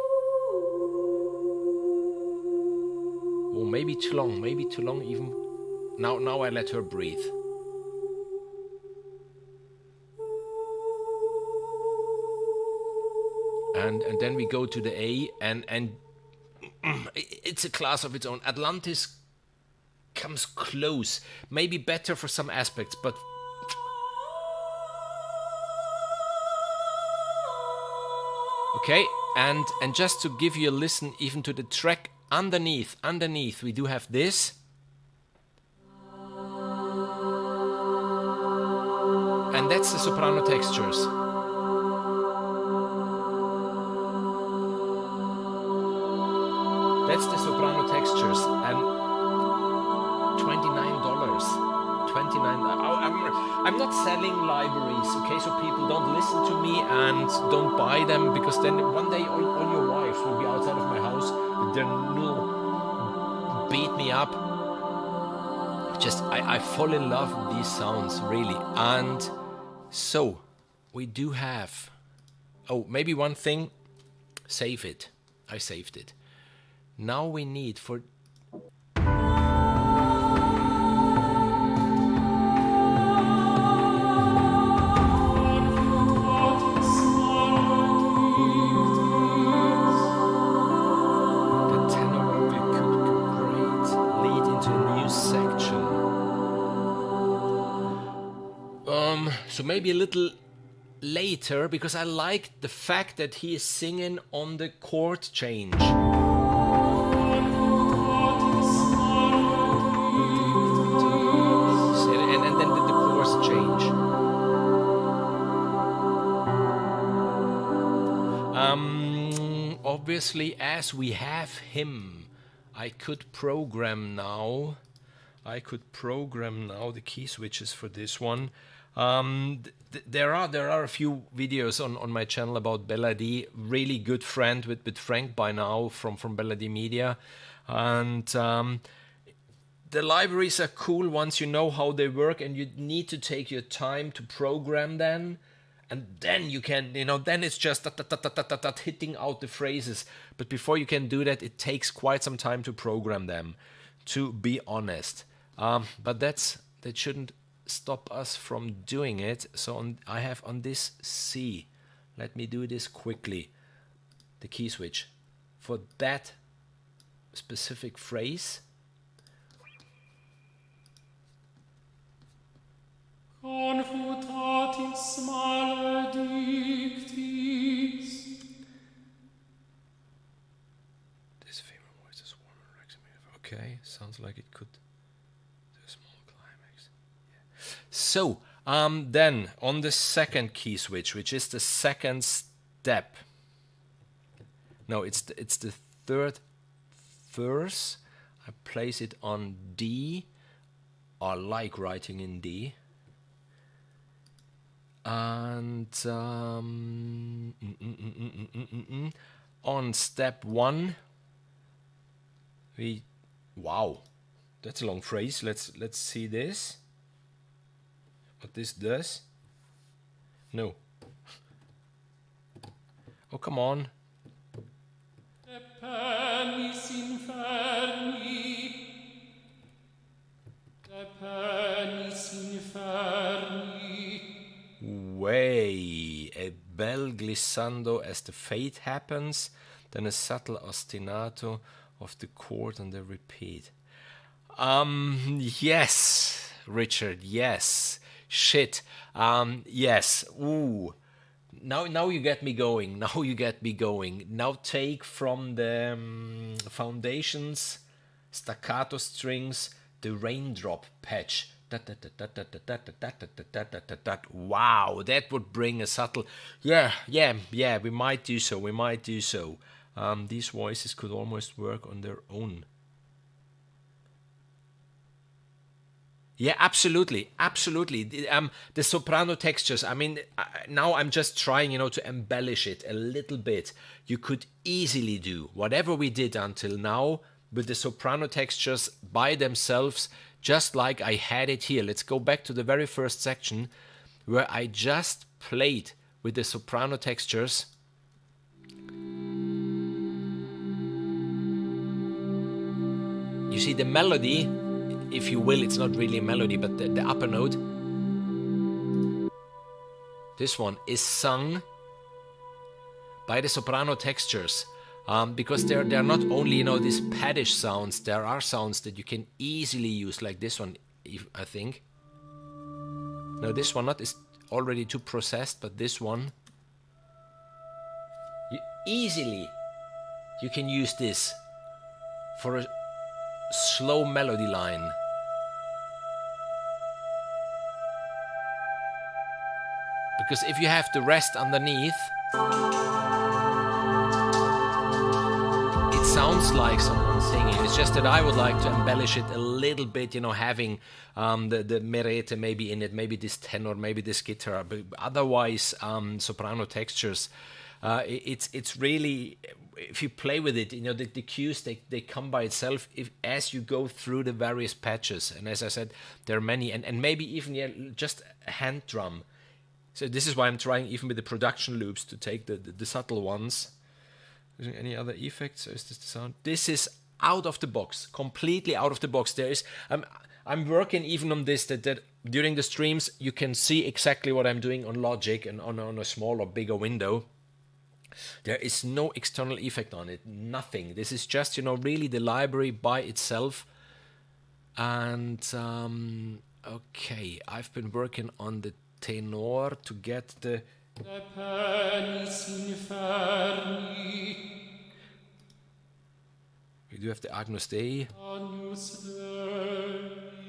Oh, maybe too long even. Now I let her breathe. And then we go to the A, and it's a class of its own. Atlantis comes close, maybe better for some aspects, but okay. And just to give you a listen even to the track underneath we do have this, and that's the Soprano Textures. That's the Soprano Textures, and $29. I'm not selling libraries, okay? So people don't listen to me and don't buy them, because then one day all your wives will be outside of my house with their will beat me up. Just I fall in love with these sounds, really. And so we do have. Oh, maybe one thing. Save it. I saved it. Now we need for. So maybe a little later, because I like the fact that he is singing on the chord change. And then the chords change. Obviously, as we have him, I could program now the key switches for this one. There are a few videos on my channel about Bela D, really good friend with Frank by now from Bela D Media, and the libraries are cool once you know how they work, and you need to take your time to program them, and then you can, you know, then it's just hitting out the phrases. But before you can do that, it takes quite some time to program them. to be honest. But that shouldn't stop us from doing it. So I have on this C, let me do this quickly, the key switch for that specific phrase. Confutatis maledictis. This female voice is warm and relaxing. Okay, sounds like it could do a small climax. Yeah. So, then on the second key switch, which is the second step. No, it's the third verse. I place it on D. I like writing in D. And on step 1, wow, that's a long phrase. Let's see this. What this does? No. Oh, come on. De penis inferni. De penis inferni. Way, a bel glissando as the fate happens, then a subtle ostinato of the chord and the repeat. Yes, Richard, yes. Shit. Yes. Ooh. Now you get me going. Now you get me going. Now take from the foundations, staccato strings, the raindrop patch. Wow, that would bring a subtle. Yeah. We might do so. These voices could almost work on their own. Yeah, absolutely. The soprano textures. I mean, now I'm just trying, to embellish it a little bit. You could easily do whatever we did until now with the soprano textures by themselves, just like I had it here. Let's go back to the very first section where I just played with the soprano textures. You see the melody, if you will, it's not really a melody, but the upper note. This one is sung by the soprano textures. Because they're not only, these paddish sounds, there are sounds that you can easily use, like this one, I think. Now this one is already too processed, but this one, you can use this for a slow melody line. Because if you have the rest underneath, sounds like someone singing. It's just that I would like to embellish it a little bit, having the merete maybe in it, maybe this tenor, maybe this guitar. But otherwise, soprano textures, it's really, if you play with it, the cues, they come by itself as you go through the various patches. And as I said, there are many, and maybe even just a hand drum. So this is why I'm trying, even with the production loops, to take the subtle ones. Any other effects? Or is this the sound? This is out of the box, completely out of the box. There is, I'm working even on this, that during the streams you can see exactly what I'm doing on Logic and on a small or bigger window. There is no external effect on it, nothing. This is just, really the library by itself. And okay, I've been working on the tenor to get the we do have the Agnus Dei,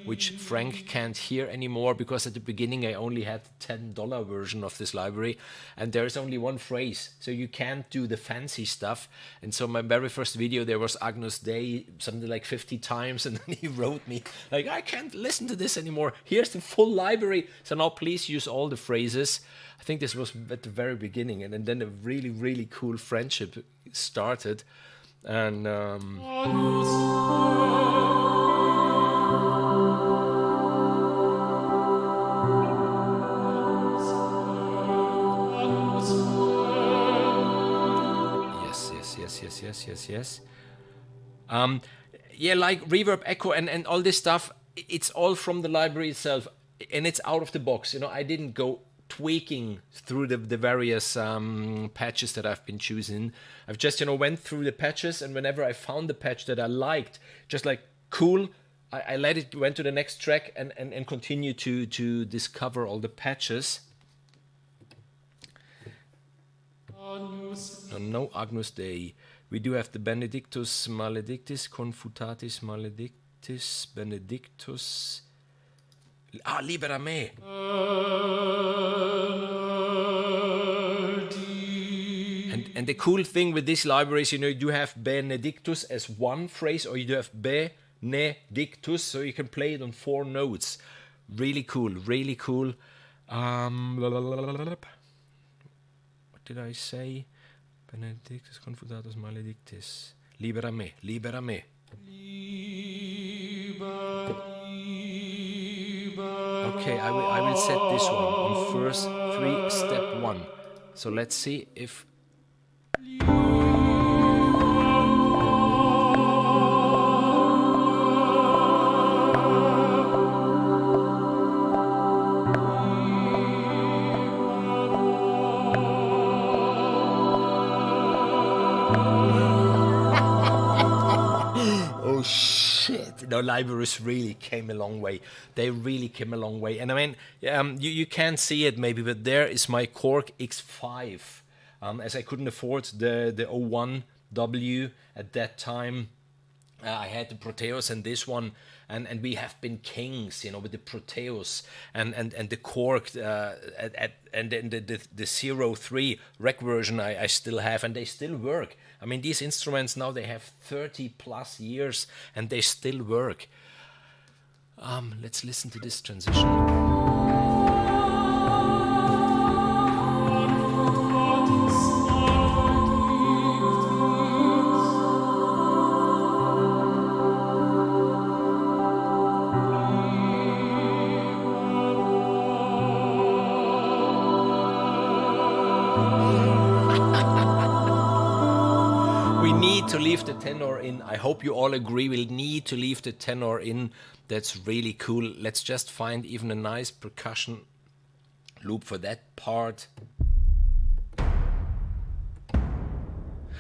which Frank can't hear anymore because at the beginning I only had the $10 version of this library and there is only one phrase, so you can't do the fancy stuff. And so my very first video there was Agnus Dei something like 50 times, and then he wrote me like, I can't listen to this anymore, here's the full library, so now please use all the phrases. I think this was at the very beginning, and then a really, really cool friendship started. And yes. yeah, like reverb, echo, and all this stuff. It's all from the library itself, and it's out of the box. You know, I didn't go tweaking through the various patches that I've been choosing. I've just, you know, went through the patches, and whenever I found the patch that I liked, just like cool, I let it went to the next track and continue to discover all the patches. No Agnus Dei. We do have the Benedictus Maledictis, Confutatis Maledictis, Benedictus. Libera me. And the cool thing with this library is, you know, you do have Benedictus as one phrase, or you do have Benedictus, so you can play it on 4 notes. Really cool, really cool. What did I say? Benedictus Confutatus Maledictis. Libera me, libera me. Okay, I will set this one on first 3, step 1. So let's see if... Oh shit! No, libraries really came a long way. They really came a long way. And I mean, you can't see it maybe, but there is my Korg X5. As I couldn't afford the 01W at that time, I had the Proteus and this one, and we have been kings, you know, with the Proteus and the Korg, and then the 03 rec version I still have, and they still work. I mean, these instruments now, they have 30 plus years and they still work. Let's listen to this transition. To leave the tenor in. I hope you all agree we'll need to leave the tenor in. That's really cool. Let's just find even a nice percussion loop for that part.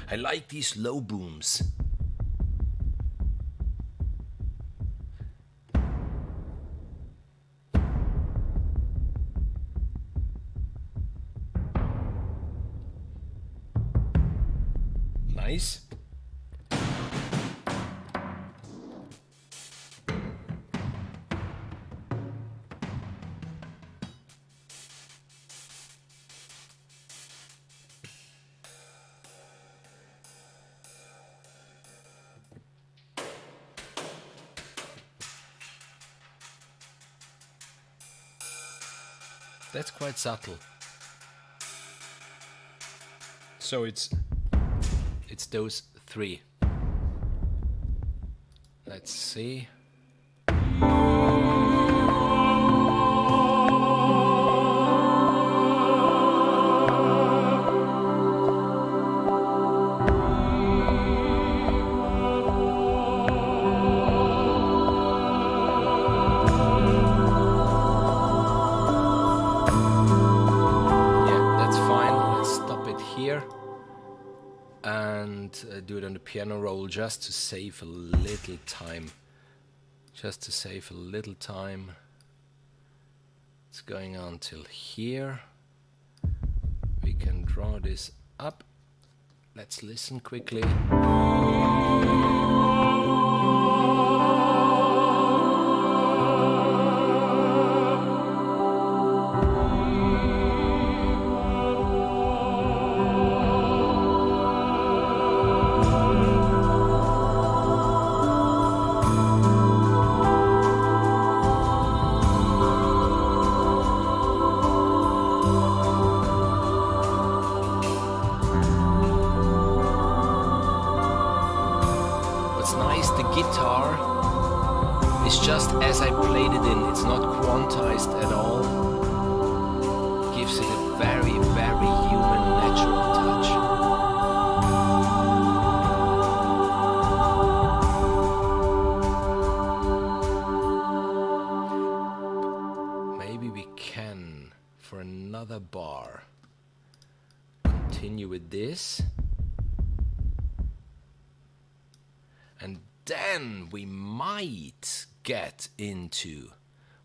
I like these low booms. Nice. That's quite subtle. So it's those 3. Let's see. Do it on the piano roll just to save a little time. Just to save a little time. It's going on till here. We can draw this up. Let's listen quickly. Just as I played it in, it's not quantized at all. Gives it a very, very human, natural touch. another bar. Continue with this. And then we might get into,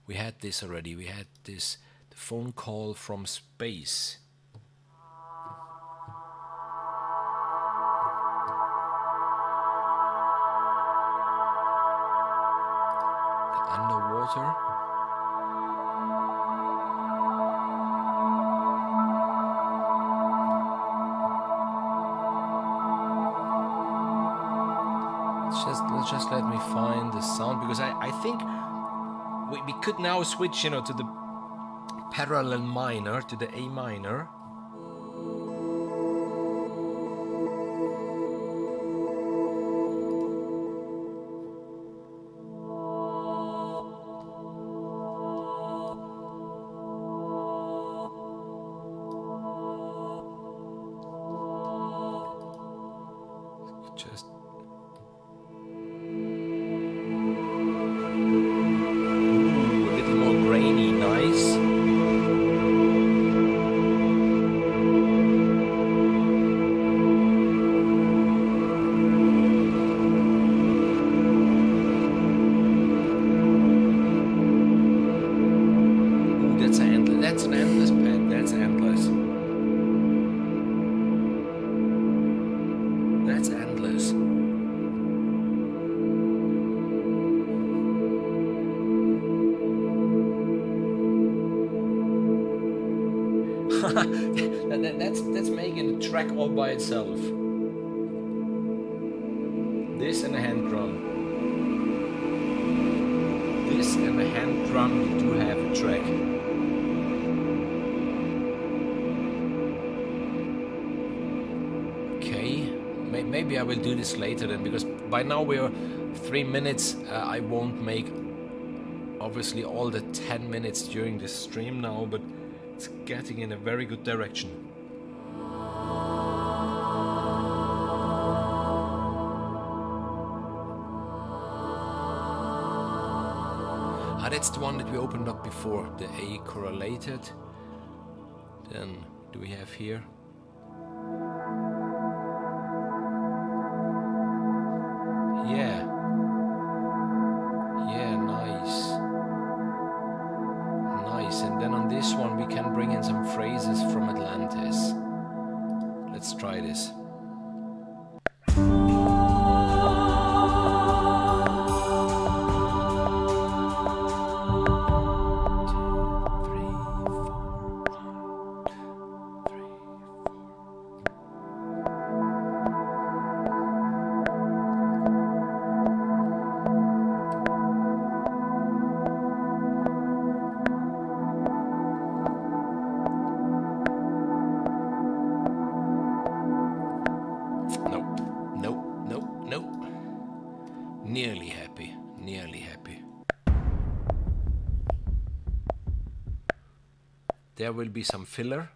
we had this already, we had this, the phone call from space. The underwater. Just let me find the sound, because I think we could now switch, you know, to the parallel minor, to the A minor. Just that's making a track all by itself. This and a hand drum. This and a hand drum, you do have a track. Okay, maybe I will do this later then, because by now we're 3 minutes. I won't make obviously all the 10 minutes during this stream now, but it's getting in a very good direction. Ah, that's the one that we opened up before, the A correlated. Then, do we have here? Yeah. Yeah, nice. Nice, and then on this one we can bring in some phrases from Atlantis. Let's try this. There will be some filler.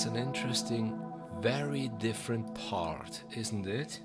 An interesting, very different part, isn't it?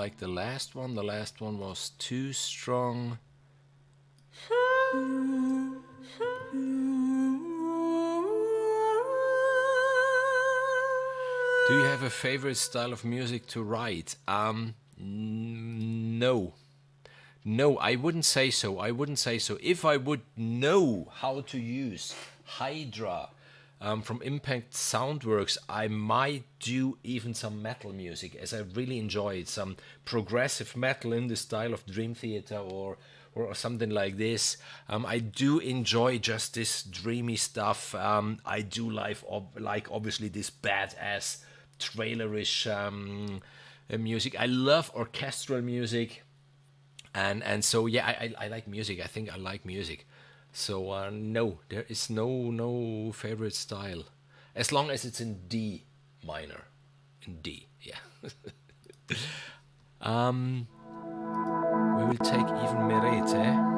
like the last one. The last one was too strong. Do you have a favorite style of music to write? No. No, I wouldn't say so. I wouldn't say so. If I would know how to use Hydra from Impact Soundworks, I might do even some metal music, as I really enjoy it. Some progressive metal in the style of Dream Theater or something like this. I do enjoy just this dreamy stuff. I do like obviously this badass trailerish music. I love orchestral music, and so yeah, I like music. I think I like music. So no, there is no favorite style, as long as it's in D minor, in D. Yeah. We will take even Merete.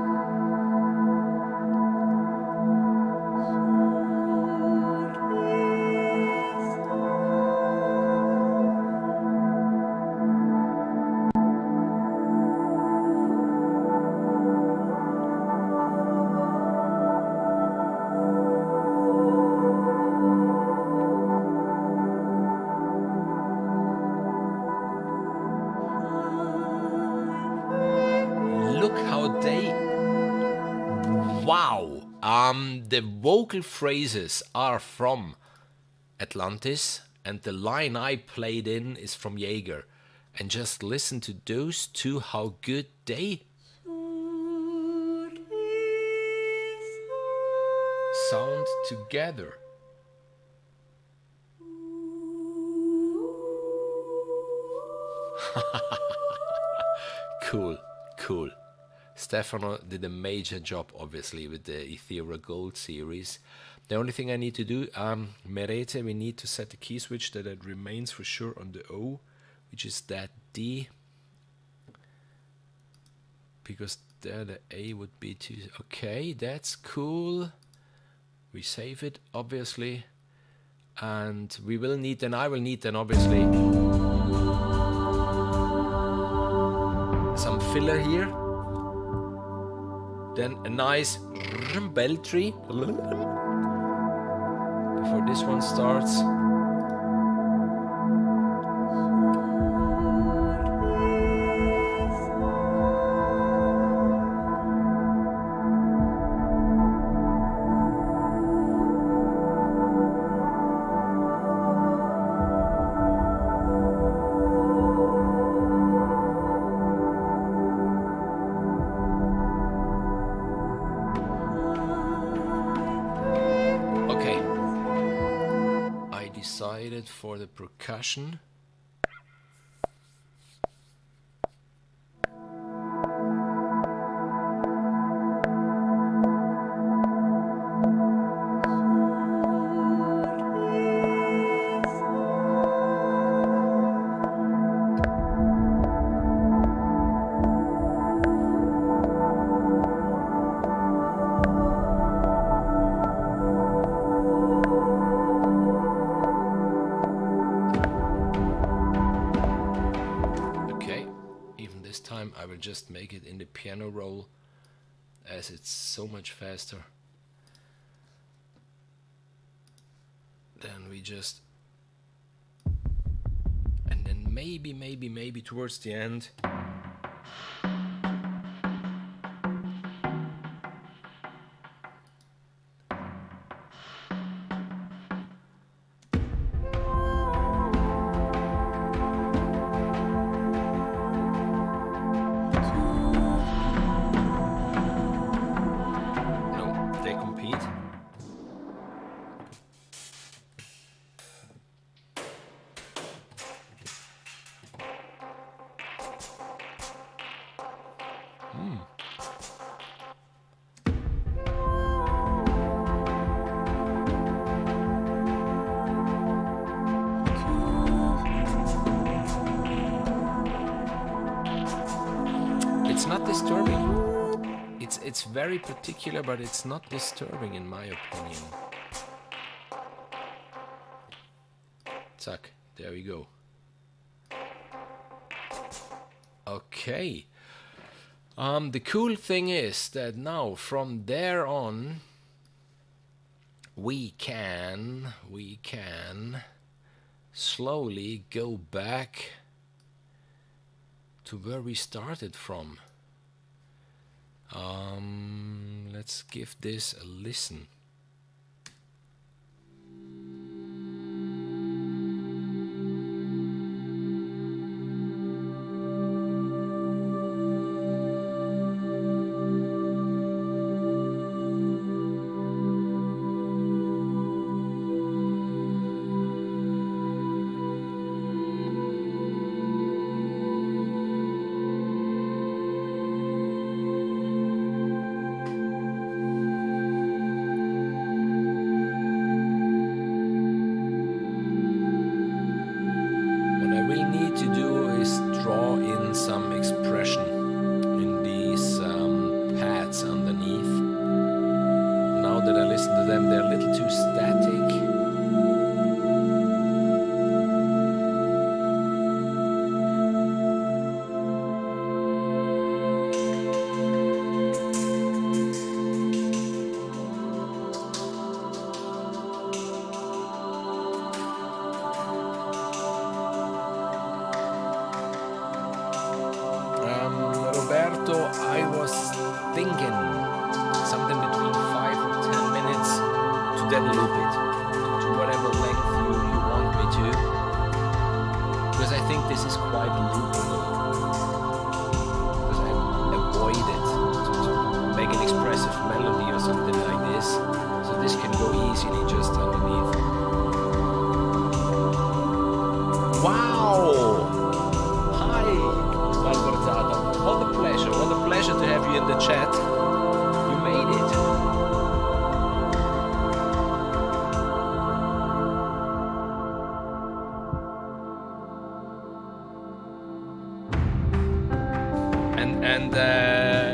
The vocal phrases are from Atlantis, and the line I played in is from Jaeger. And just listen to those two, how good they sound together. Cool, cool. Stefano did a major job, obviously, with the Ethera Gold series. The only thing I need to do, Merete, we need to set the key switch that it remains for sure on the O, which is that D, because there the A would be too. Okay, that's cool. We save it, obviously, and we will need, and I will need then, obviously, some filler here. Then a nice bell tree before this one starts. For the percussion. I will just make it in the piano roll, as it's so much faster. Then we just, and then maybe towards the end. It's not disturbing. It's very particular, but it's not disturbing in my opinion. Zack, there we go. Okay. The cool thing is that now from there on we can slowly go back to where we started from. Let's give this a listen.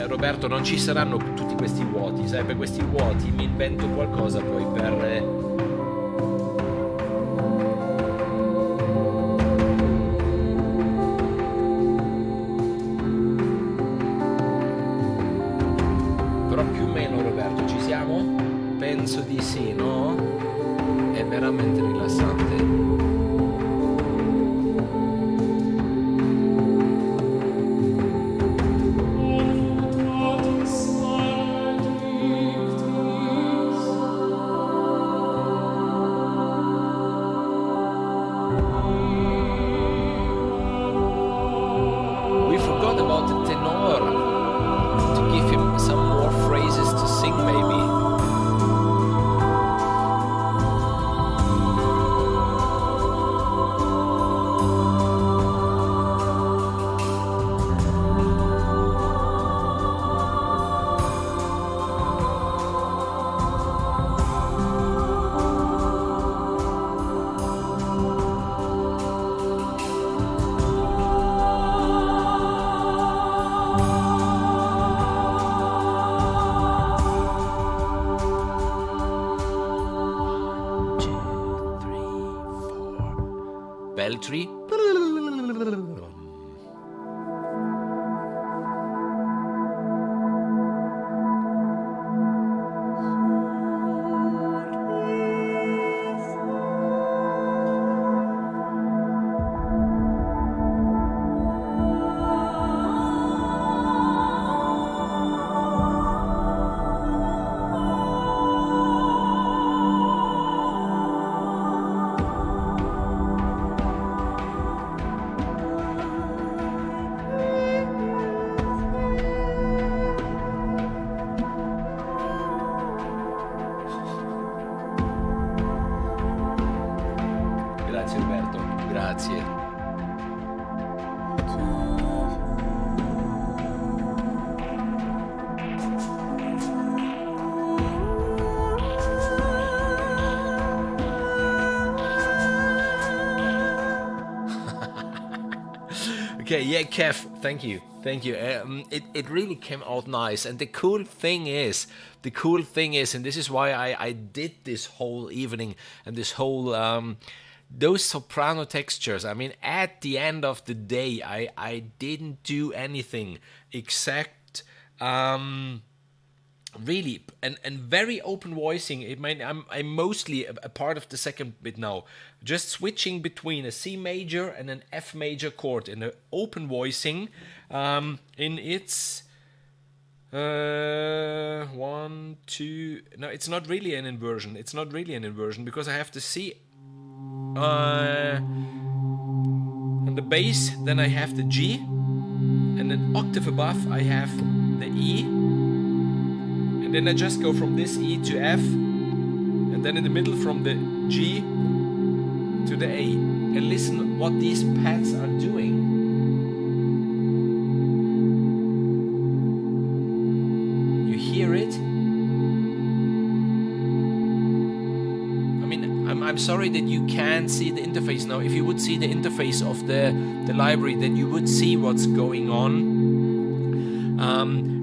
Roberto, non ci saranno tutti questi vuoti, sai, per questi vuoti mi invento qualcosa poi per... Però più o meno, Roberto, ci siamo? Penso di sì, no? È veramente rilassante. Beltry. Okay, yeah, Kev, thank you. It really came out nice, and the cool thing is, and this is why I did this whole evening and this whole those soprano textures, I mean, at the end of the day, I didn't do anything except really and very open voicing. I'm mostly a part of the second bit now, just switching between a C major and an F major chord in the open voicing. In its 1, 2. No, it's not really an inversion. It's not really an inversion because I have the C on the bass, then I have the G, and an octave above I have the E, and then I just go from this E to F, and then in the middle from the G to the A. And listen what these pads are doing. You hear it? I'm sorry that you can't see the interface now. If you would see the interface of the library, then you would see what's going on.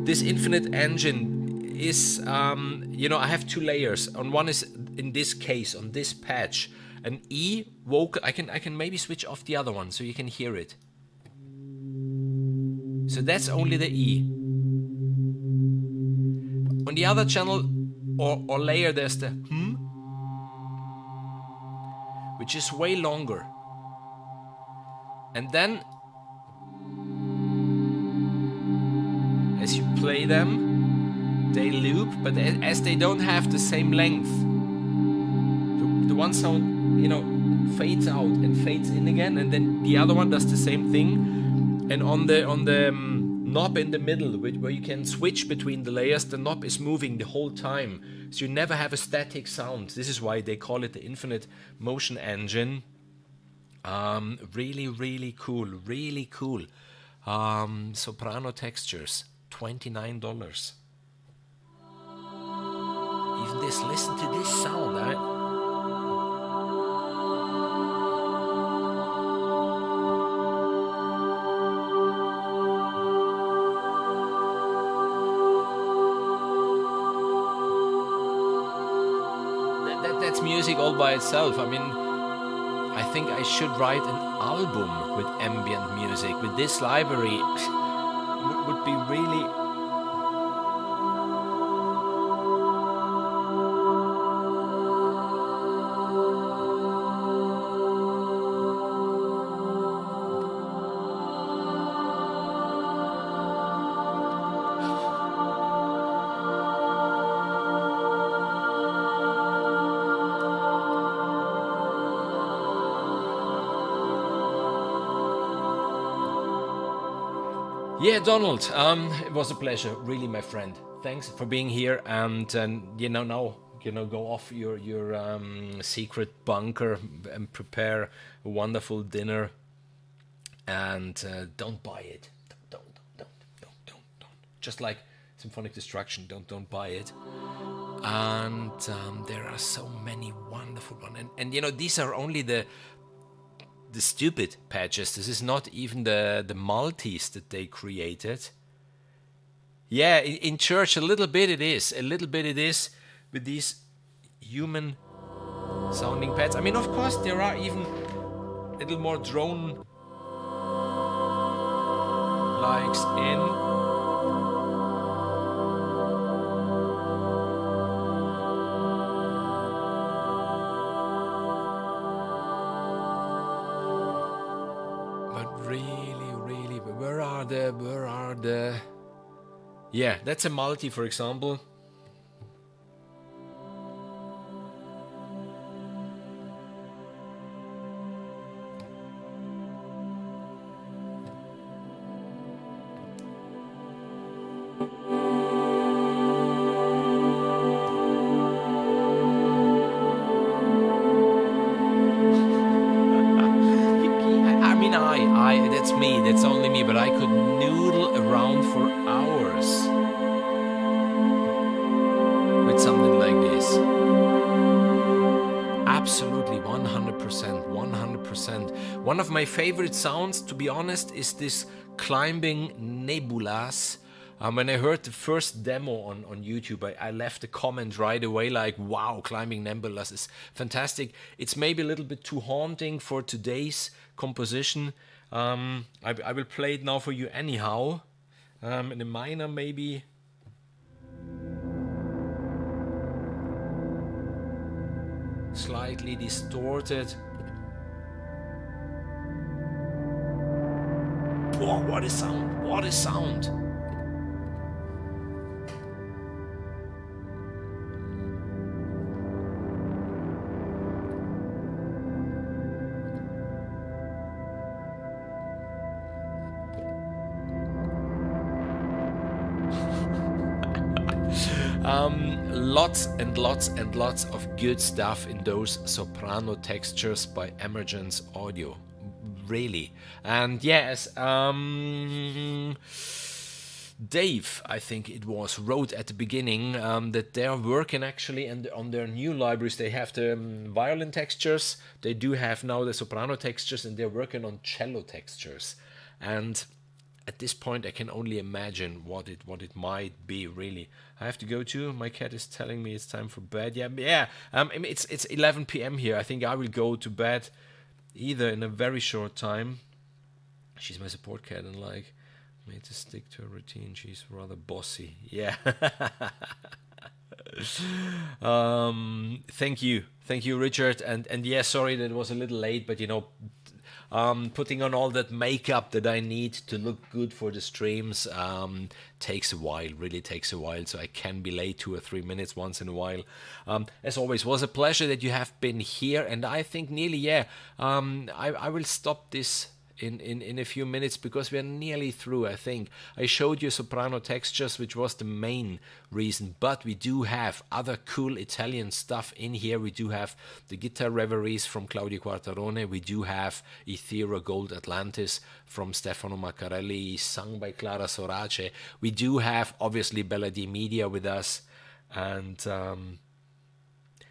This infinite engine is, I have two layers. On one is, in this case, on this patch, an E vocal. I can maybe switch off the other one so you can hear it. So that's only the E. On the other channel or layer, there's the which is way longer. And then, as you play them, they loop, but as they don't have the same length, the one sound, fades out and fades in again, and then the other one does the same thing. And on the knob in the middle, where you can switch between the layers, the knob is moving the whole time. So you never have a static sound. This is why they call it the infinite motion engine. Really, really cool. Really cool. Soprano Textures, $29. Even this, listen to this sound, That's music all by itself. I mean, I think I should write an album with ambient music. With this library, would be really... Yeah, Donald, it was a pleasure, really, my friend. Thanks for being here, and now go off your secret bunker and prepare a wonderful dinner. And don't buy it. Don't. Just like Symphonic Destruction, don't buy it. And there are so many wonderful ones, and these are only the stupid patches. This is not even the multis that they created. Yeah, in church a little bit it is with these human sounding pads. I mean, of course there are even a little more drone likes in. Where are the... Yeah, that's a multi, for example. That's me, that's only me, but I could noodle around for hours with something like this. Absolutely, 100%. One of my favorite sounds, to be honest, is this climbing nebulas When I heard the first demo on YouTube, I left a comment right away like, wow, Climbing Nebulas is fantastic. It's maybe a little bit too haunting for today's composition. I will play it now for you anyhow. In a minor maybe. Slightly distorted. Whoa, what a sound! What a sound! Lots and lots and lots of good stuff in those Soprano Textures by Emergence Audio. Really. And yes, Dave, I think it was, wrote at the beginning that they're working actually on their new libraries. They have the violin textures, they do have now the soprano textures, and they're working on cello textures. And at this point, I can only imagine what it might be. Really, I have to go to. My cat is telling me it's time for bed. Yeah. It's 11 p.m. here. I think I will go to bed either in a very short time. She's my support cat, and like made to stick to a routine. She's rather bossy. Yeah. Thank you, Richard. And yeah, sorry that it was a little late, but putting on all that makeup that I need to look good for the streams takes a while, really takes a while, so I can be late 2 or 3 minutes once in a while. As always, was a pleasure that you have been here, and I think nearly, I will stop this in a few minutes because we're nearly through. I think I showed you Soprano Textures, which was the main reason, but we do have other cool Italian stuff in here. We do have the guitar Reveries from Claudio Quartarone. We do have Ethera Gold Atlantis from Stefano Macarelli, sung by Clara Sorace. We do have obviously Bela Media with us, and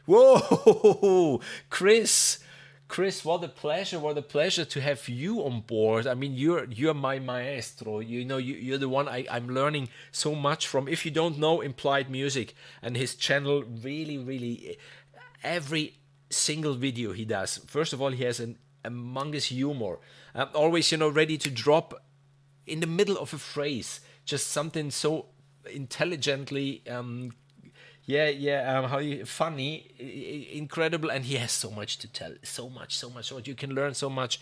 whoa, Chris, what a pleasure to have you on board. I mean, you're my maestro. You're the one I'm learning so much from. If you don't know Implied Music and his channel, really, every single video he does. First of all, he has an humongous humor. Always, ready to drop in the middle of a phrase, just something so intelligently funny, incredible, and he has so much to tell, so much. You can learn so much.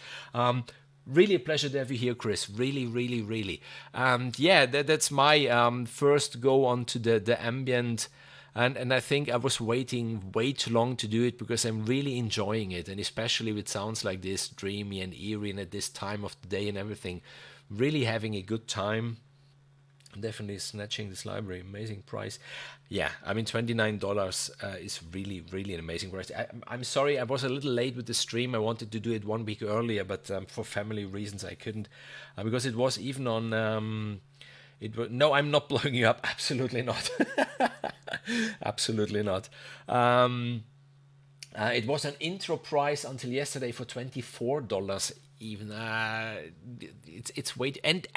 Really a pleasure to have you here, Chris. Really. And yeah, that's my first go on to the ambient, and I think I was waiting way too long to do it because I'm really enjoying it, and especially with sounds like this, dreamy and eerie, and at this time of the day and everything, really having a good time. Definitely snatching this library. Amazing price. Yeah, I mean, $29 is really an amazing price. I'm sorry I was a little late with the stream. I wanted to do it 1 week earlier, but for family reasons I couldn't, because it was even on no, I'm not blowing you up. Absolutely not. Absolutely not. It was an intro price until yesterday for $24 even. It's wait and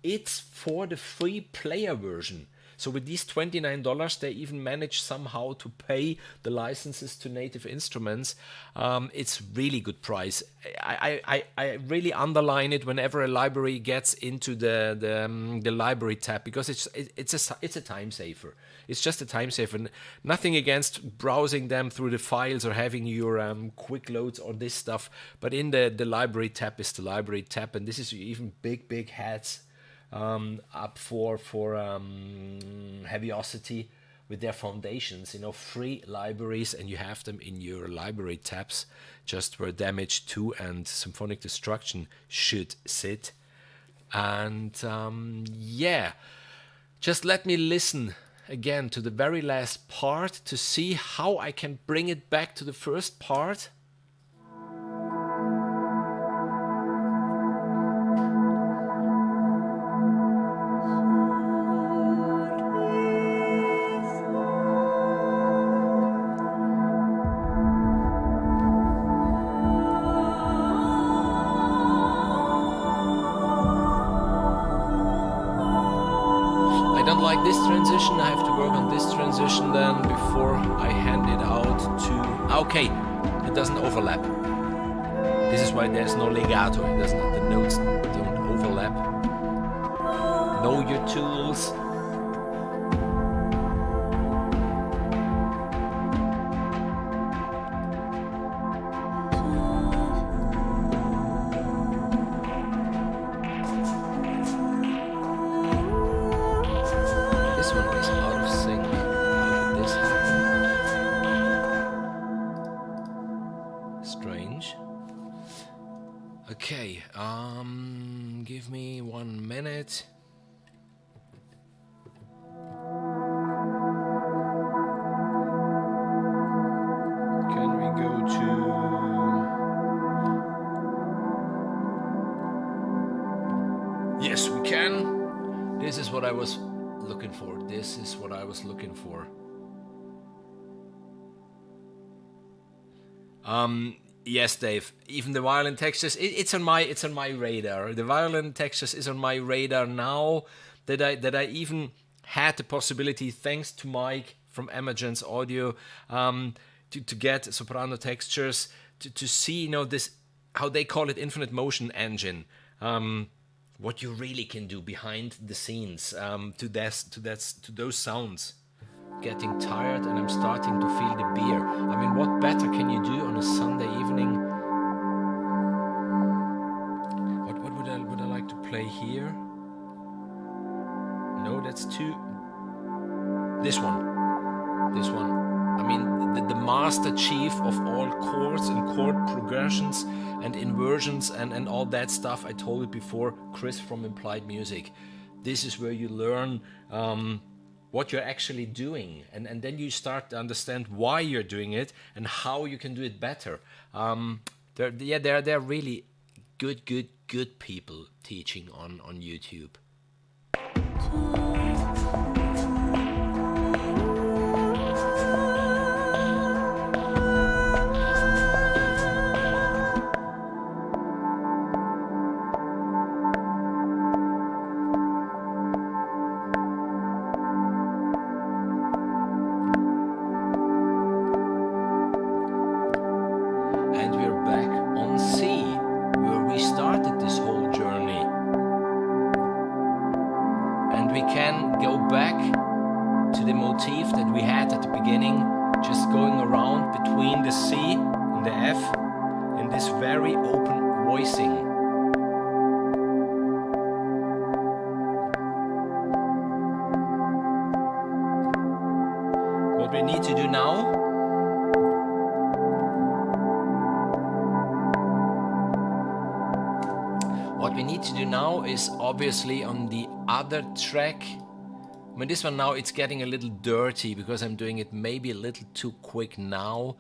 it's for the free player version. So with these $29, they even managed somehow to pay the licenses to native instruments. It's really good price. I really underline it whenever a library gets into the library tab, because it's a time saver. It's just a time saver. Nothing against browsing them through the files or having your quick loads or this stuff, but in the library tab is the library tab, and this is even big hats up for Heaviosity with their foundations, free libraries, and you have them in your library tabs, just where Damage 2 and Symphonic Destruction should sit. And just let me listen again to the very last part to see how I can bring it back to the first part. like this transition. I have to work on this transition then before I hand it out to... Okay, it doesn't overlap. This is why there's no legato. It doesn't, the notes don't overlap. Know your tools. Okay, give me 1 minute. Can we go to... Yes, we can. This is what I was looking for. This is what I was looking for. Yes, Dave. Even the violin textures, it's on my radar. The violin textures is on my radar now that I even had the possibility, thanks to Mike from Emergence Audio, to get Soprano Textures to see, you know, this, how they call it, infinite motion engine. What you really can do behind the scenes to those sounds. Getting tired and I'm starting to feel the beer. I mean, what better can you do on a Sunday evening? What would I like to play here? No, that's too... This one. I mean, the master chief of all chords and chord progressions and inversions and all that stuff. I told it before, Chris from Implied Music. This is where you learn what you're actually doing, and then you start to understand why you're doing it and how you can do it better. They're really good people teaching on YouTube. Obviously on the other track, I mean, this one now it's getting a little dirty because I'm doing it maybe a little too quick now,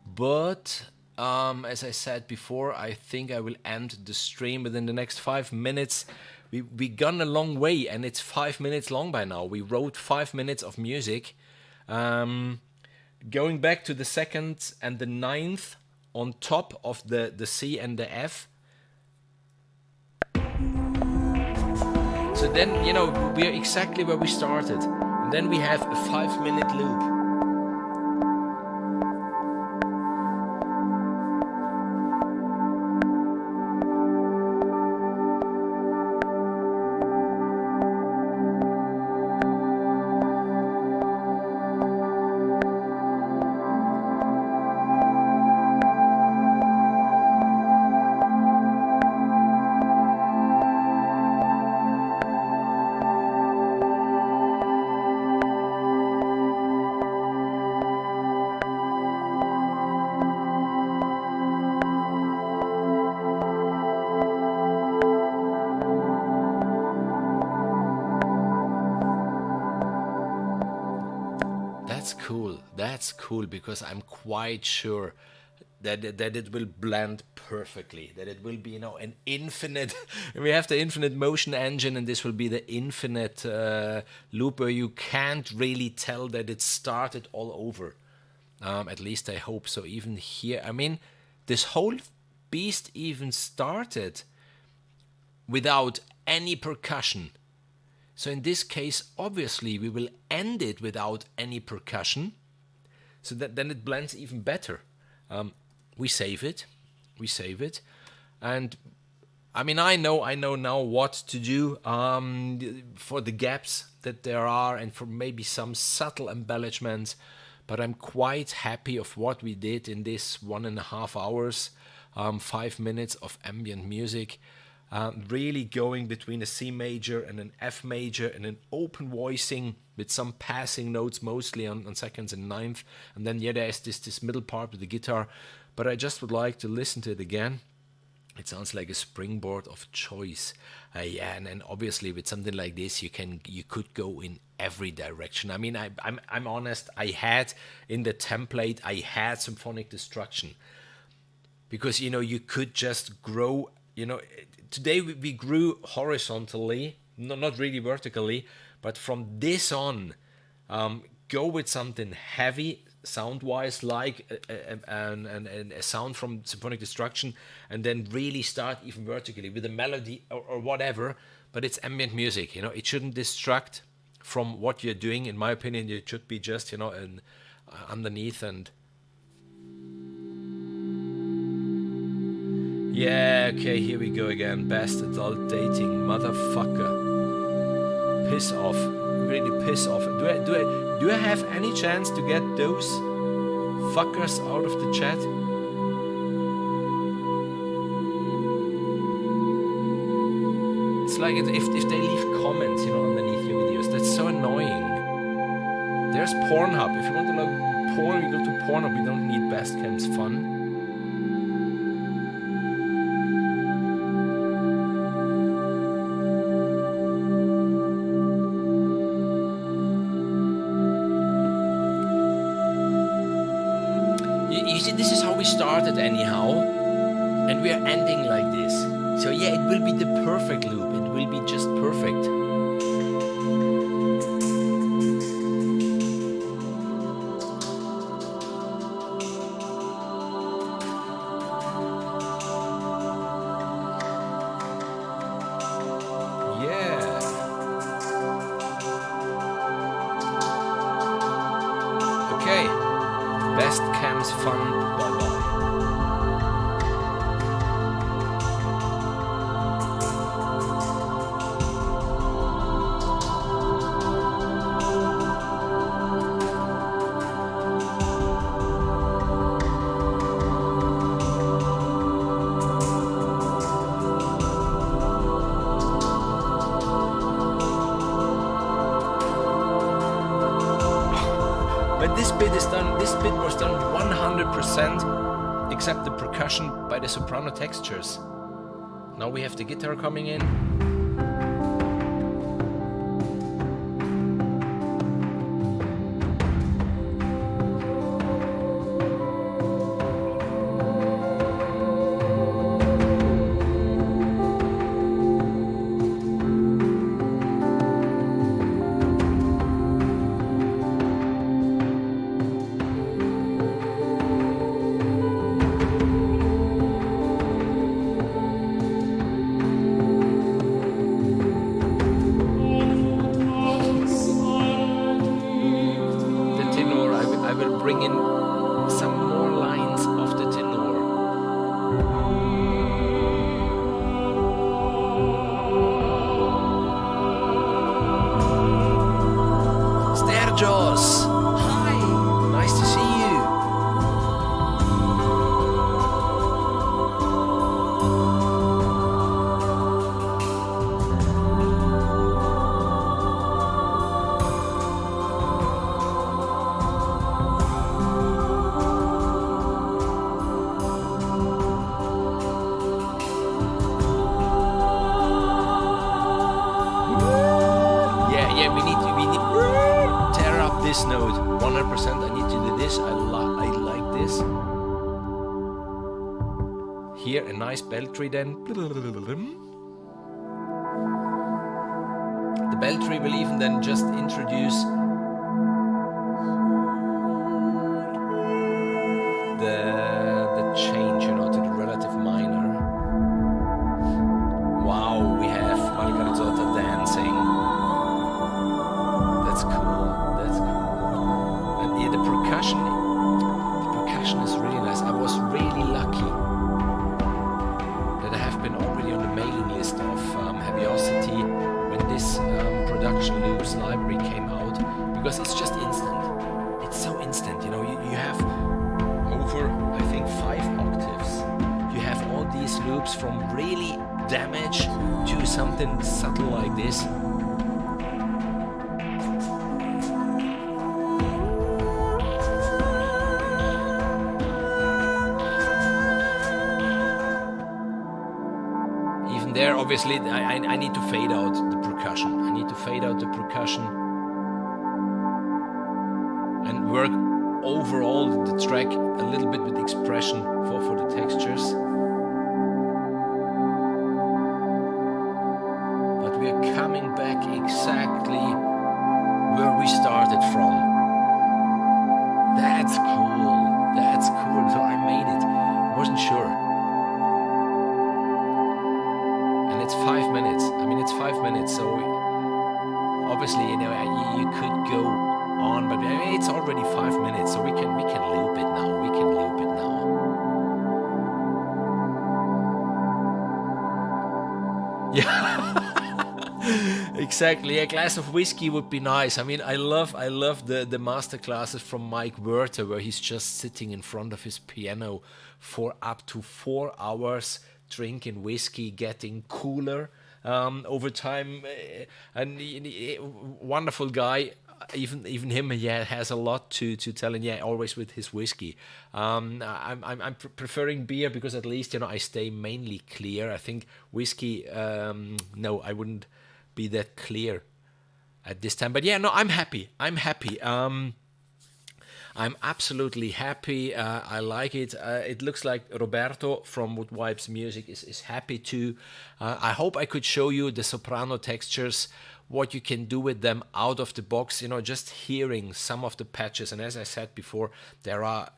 but as I said before, I think I will end the stream within the next 5 minutes. We gone a long way and it's 5 minutes long by now. We wrote 5 minutes of music. Going back to the 2nd and the 9th on top of the C and the F. So then, you know, we are exactly where we started. And then we have a 5-minute loop. That's cool because I'm quite sure that it will blend perfectly, that it will be, you know, an infinite... we have the infinite motion engine and this will be the infinite loop where you can't really tell that it started all over. At least I hope so. Even here, I mean, this whole beast even started without any percussion. So in this case, obviously, we will end it without any percussion. So that then it blends even better. We save it. And I mean, I know now what to do for the gaps that there are and for maybe some subtle embellishments. But I'm quite happy of what we did in this 1.5 hours, 5 minutes of ambient music. Really going between a C major and an F major and an open voicing with some passing notes mostly on seconds and ninth. And then there's this middle part with the guitar. But I just would like to listen to it again. It sounds like a springboard of choice. And obviously with something like this, you could go in every direction. I mean, I'm honest. I had in the template, I had symphonic destruction. Because, you could just grow, today we grew horizontally, not really vertically, but from this on, go with something heavy sound-wise, like a sound from symphonic destruction, and then really start even vertically with a melody or whatever. But it's ambient music, it shouldn't distract from what you're doing. In my opinion, it should be just, underneath and. Yeah, okay, here we go again. Best adult dating, motherfucker. Piss off. Really piss off. Do I have any chance to get those fuckers out of the chat? It's like if they leave comments, underneath your videos. That's so annoying. There's Pornhub. If you want to know porn, you go to Pornhub. We don't need Best Cam's fun. This is how we started anyhow, and we are ending like this. So yeah, it will be the perfect loop. It will be just perfect. Yeah. Okay. Best Cam's fun. Bye-bye. But this bit was done 100% except the percussion by the Soprano Textures. Now we have the guitar coming in. This note 100%. I need to do this. I like this. Here a nice beltry then. The beltry will even then just introduce the change, to the relative minor. Wow, we have Margaretota dancing. percussion is really nice. I was really lucky that I have been already on the mailing list of Heaviosity when this production loops library came out, because it's just instant. It's so instant, you know. You have over, I think, 5 octaves. You have all these loops from really damage to something subtle like this. Even there, obviously, I need to fade out the percussion. I need to fade out the percussion and work overall the track a little bit with expression for the textures. But we are coming back exactly where we started from. That's cool. That's cool. So I made it. I wasn't sure. And it's 5 minutes. I mean, it's 5 minutes. So obviously, you know, you could go on, but it's already 5 minutes, so we can loop it now. We can loop it now. Yeah, exactly. A glass of whiskey would be nice. I mean, I love the master classes from Mike Werther, where he's just sitting in front of his piano for up to 4 hours, drinking whiskey, getting cooler over time, and wonderful guy. Even him, yeah, has a lot to tell, and yeah, always with his whiskey. I'm preferring beer because at least, you know, I stay mainly clear. I think whiskey, no, I wouldn't be that clear at this time. But yeah, no, I'm happy. I'm absolutely happy. I like it. It looks like Roberto from Wood Wipes Music is happy too. I hope I could show you the Soprano Textures, what you can do with them out of the box, you know, just hearing some of the patches. And as I said before, there are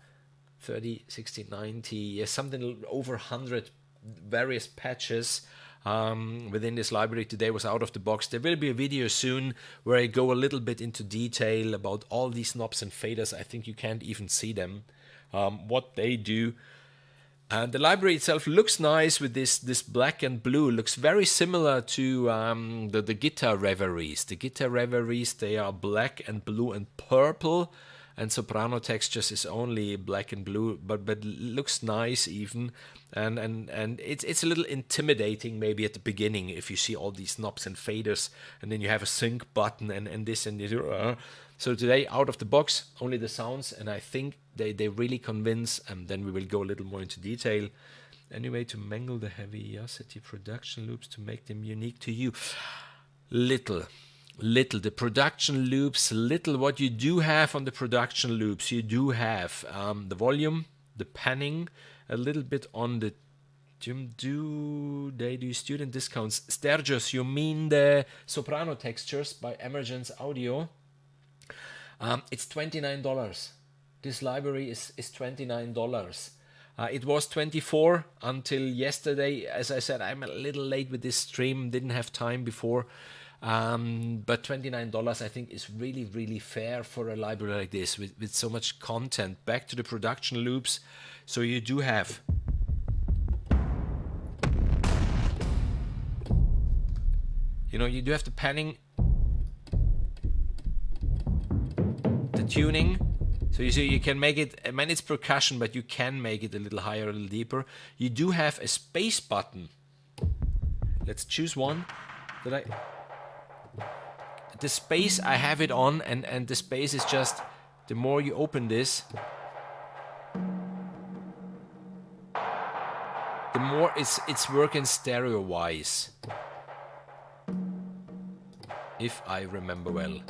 30, 60, 90, something over 100 various patches within this library. Today was out of the box. There will be a video soon where I go a little bit into detail about all these knobs and faders. I think you can't even see them, what they do. The library itself looks nice with this black and blue. Looks very similar to the guitar Reveries. The guitar Reveries, they are black and blue and purple, and Soprano Textures is only black and blue, but looks nice even. And it's a little intimidating maybe at the beginning if you see all these knobs and faders, and then you have a sync button and this and this. So today, out of the box, only the sounds, and I think they really convince, and then we will go a little more into detail. Anyway, to mangle the Heaviosity production loops to make them unique to you. Little, the production loops, little. What you do have on the production loops, you do have the volume, the panning, a little bit on the they do student discounts. Sturgis, you mean the Soprano Textures by Emergence Audio? It's $29. This library is $29. It was $24 until yesterday. As I said, I'm a little late with this stream, didn't have time before. But $29 I think is really, really fair for a library like this with so much content. Back to the production loops. So you do have you do have the panning, the tuning. So you see, you can make it, I mean, it's percussion, but you can make it a little higher, a little deeper. You do have a space button. Let's choose one. The space, I have it on, and the space is just, the more you open this, the more it's working stereo-wise. If I remember well.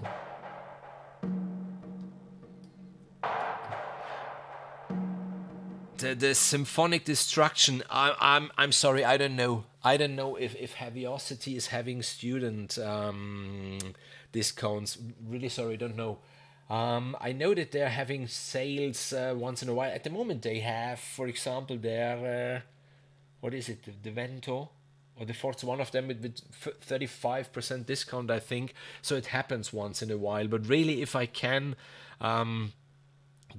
The symphonic destruction. I'm sorry. I don't know. I don't know if Heaviosity is having student discounts. Really sorry. Don't know. I know that they're having sales once in a while. At the moment, they have, for example, their what is it? The Vento or the Forza. One of them with 35% discount, I think. So it happens once in a while. But really, if I can.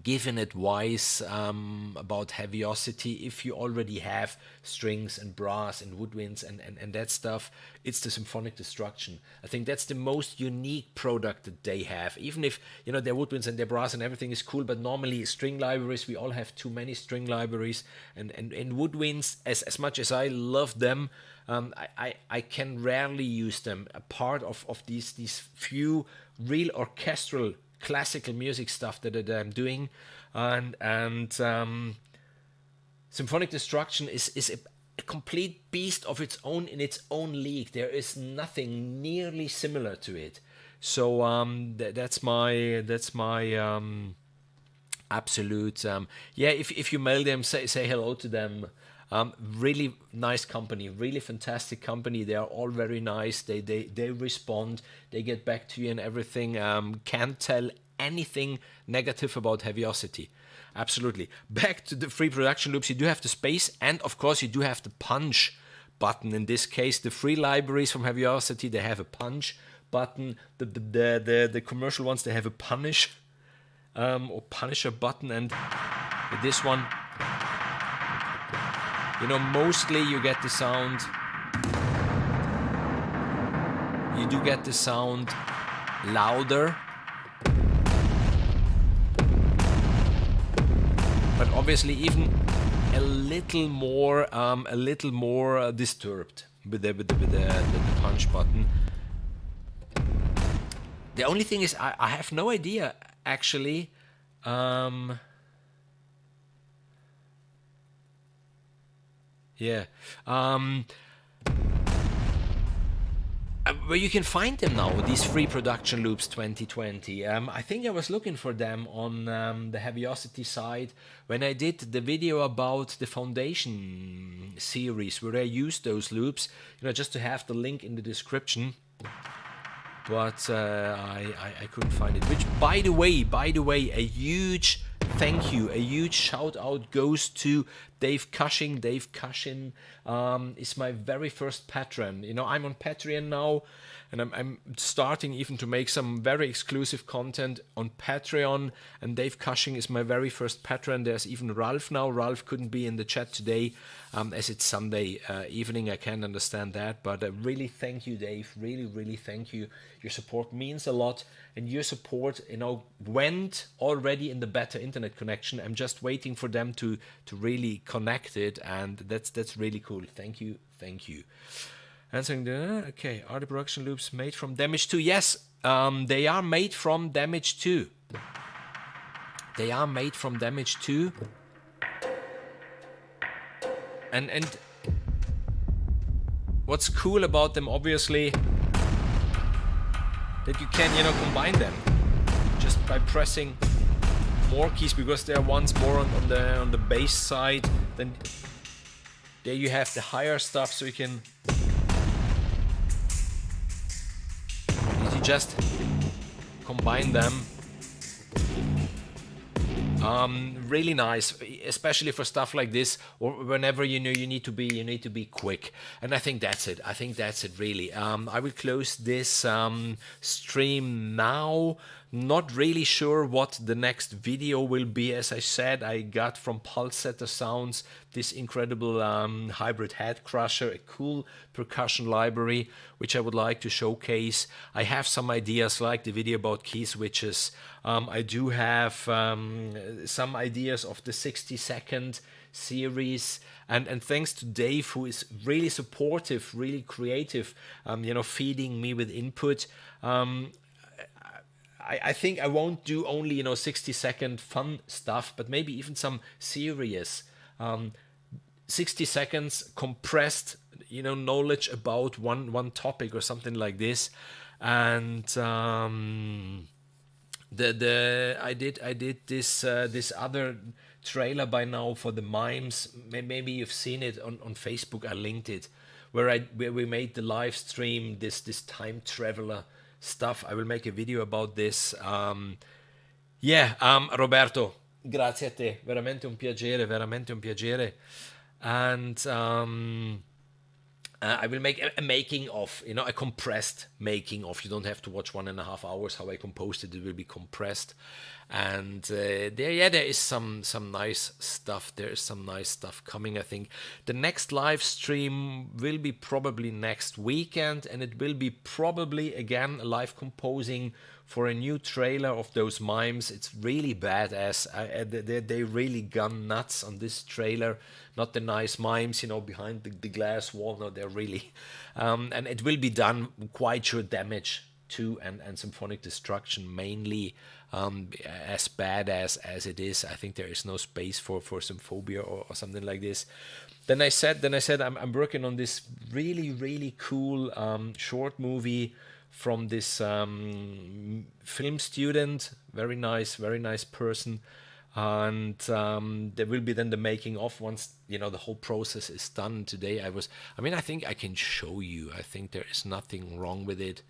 given advice about heaviosity. If you already have strings and brass and woodwinds and that stuff, it's the Symphonic Destruction. I think that's the most unique product that they have. Even if, their woodwinds and their brass and everything is cool, but normally string libraries, we all have too many string libraries. And woodwinds, as much as I love them, I can rarely use them. A part of these few real orchestral classical music stuff that I'm doing, and Symphonic Destruction is a complete beast of its own in its own league. There is nothing nearly similar to it. So that's my absolute If you mail them, say hello to them. Really nice company, really fantastic company. They are all very nice. They respond. They get back to you and everything. Can't tell anything negative about Heaviosity. Absolutely. Back to the free production loops. You do have the space, and of course you do have the punch button. In this case, the free libraries from Heaviosity, they have a punch button. The commercial ones, they have a punish or punisher button, and this one, mostly you get the sound. You do get the sound louder, but obviously even a little more disturbed with the punch button. The only thing is, I have no idea actually. Where you can find them now, these free production loops 2020. I think I was looking for them on the Heaviosity side when I did the video about the Foundation series, where I used those loops, just to have the link in the description. But I couldn't find it. Which, by the way, a huge thank you, a huge shout out goes to Dave Cushing. Dave Cushing is my very first patron. I'm on Patreon now, and I'm starting even to make some very exclusive content on Patreon. And Dave Cushing is my very first patron. There's even Ralph now. Ralph couldn't be in the chat today, as it's Sunday evening. I can't understand that, but really thank you, Dave. Really, really thank you. Your support means a lot, and your support, went already in the better internet connection. I'm just waiting for them to really connect it, and that's really cool. Thank you. Answering okay, are the production loops made from Damage 2? Yes, they are made from Damage 2. They are made from Damage 2. And what's cool about them, obviously, that you can, combine them just by pressing more keys, because there are ones more on the bass side. Then there you have the higher stuff, so you can just combine them. Really nice, especially for stuff like this, or whenever you need to be quick. And I think that's it. Really. I will close this stream now. Not really sure what the next video will be. As I said, I got from Pulsetter Sounds this incredible hybrid head crusher, a cool percussion library, which I would like to showcase. I have some ideas, like the video about key switches. I do have some ideas of the 60-second series, and thanks to Dave, who is really supportive, really creative, feeding me with input. I think I won't do only 60-second fun stuff, but maybe even some serious 60 seconds compressed knowledge about one topic or something like this. And I did this other trailer by now for the mimes. Maybe you've seen it on Facebook. I linked it, where we made the live stream, this time traveler stuff. I will make a video about this. Roberto, grazie a te, veramente un piacere. And I will make a making of, a compressed making of. You don't have to watch 1.5 hours how I composed it. It will be compressed. And there is some nice stuff. There is some nice stuff coming. I think the next live stream will be probably next weekend, and it will be probably again live composing for a new trailer of those mimes. It's really badass. They really gone nuts on this trailer. Not the nice mimes, behind the glass wall. No, they're really, and it will be done quite sure damage too, and symphonic destruction mainly. As bad as it is, I think there is no space for symphobia or something like this. Then I said I'm working on this really cool short movie from this film student, very nice person, and there will be then the making of once the whole process is done. Today I think I can show you. I think there is nothing wrong with it.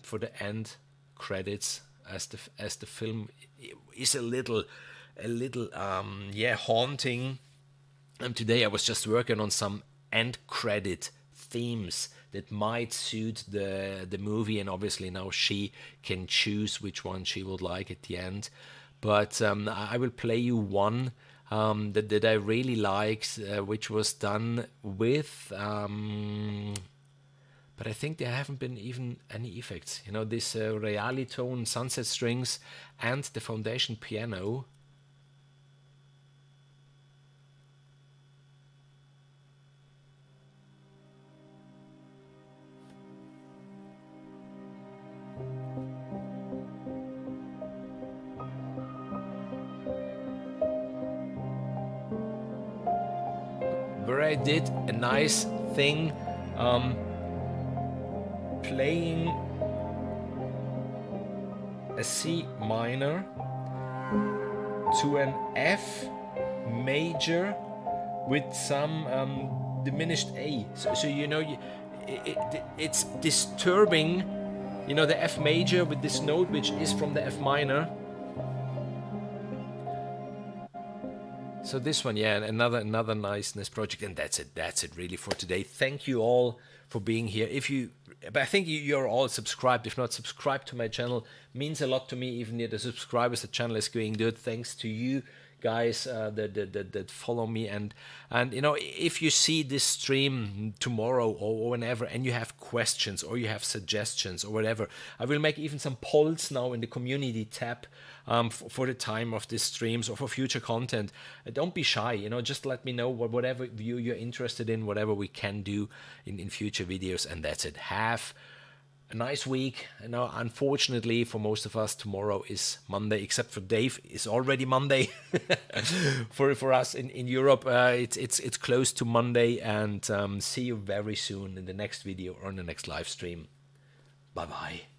For the end credits, as the film is a little haunting. And today I was just working on some end credit themes that might suit the movie, and obviously now she can choose which one she would like at the end. But I will play you one that I really liked, which was done with. But I think there haven't been even any effects. This Realitone sunset strings and the foundation piano. Where I did a nice thing. Playing a C minor to an F major with some diminished A. So it's disturbing, the F major with this note which is from the F minor. So this one, another nice project, and that's it really for today. Thank you all for being here. But I think you're all subscribed. If not subscribed to my channel, means a lot to me. Even the subscribers, the channel is going good. Thanks to you guys that follow me. And if you see this stream tomorrow or whenever, and you have questions or you have suggestions or whatever, I will make even some polls now in the community tab for the time of these streams or for future content. Don't be shy, just let me know whatever view you're interested in, whatever we can do in future videos, and that's it. Have a nice week. Unfortunately for most of us, tomorrow is Monday, except for Dave. It's already Monday. for us in Europe, it's close to Monday, and see you very soon in the next video or in the next live stream. Bye bye.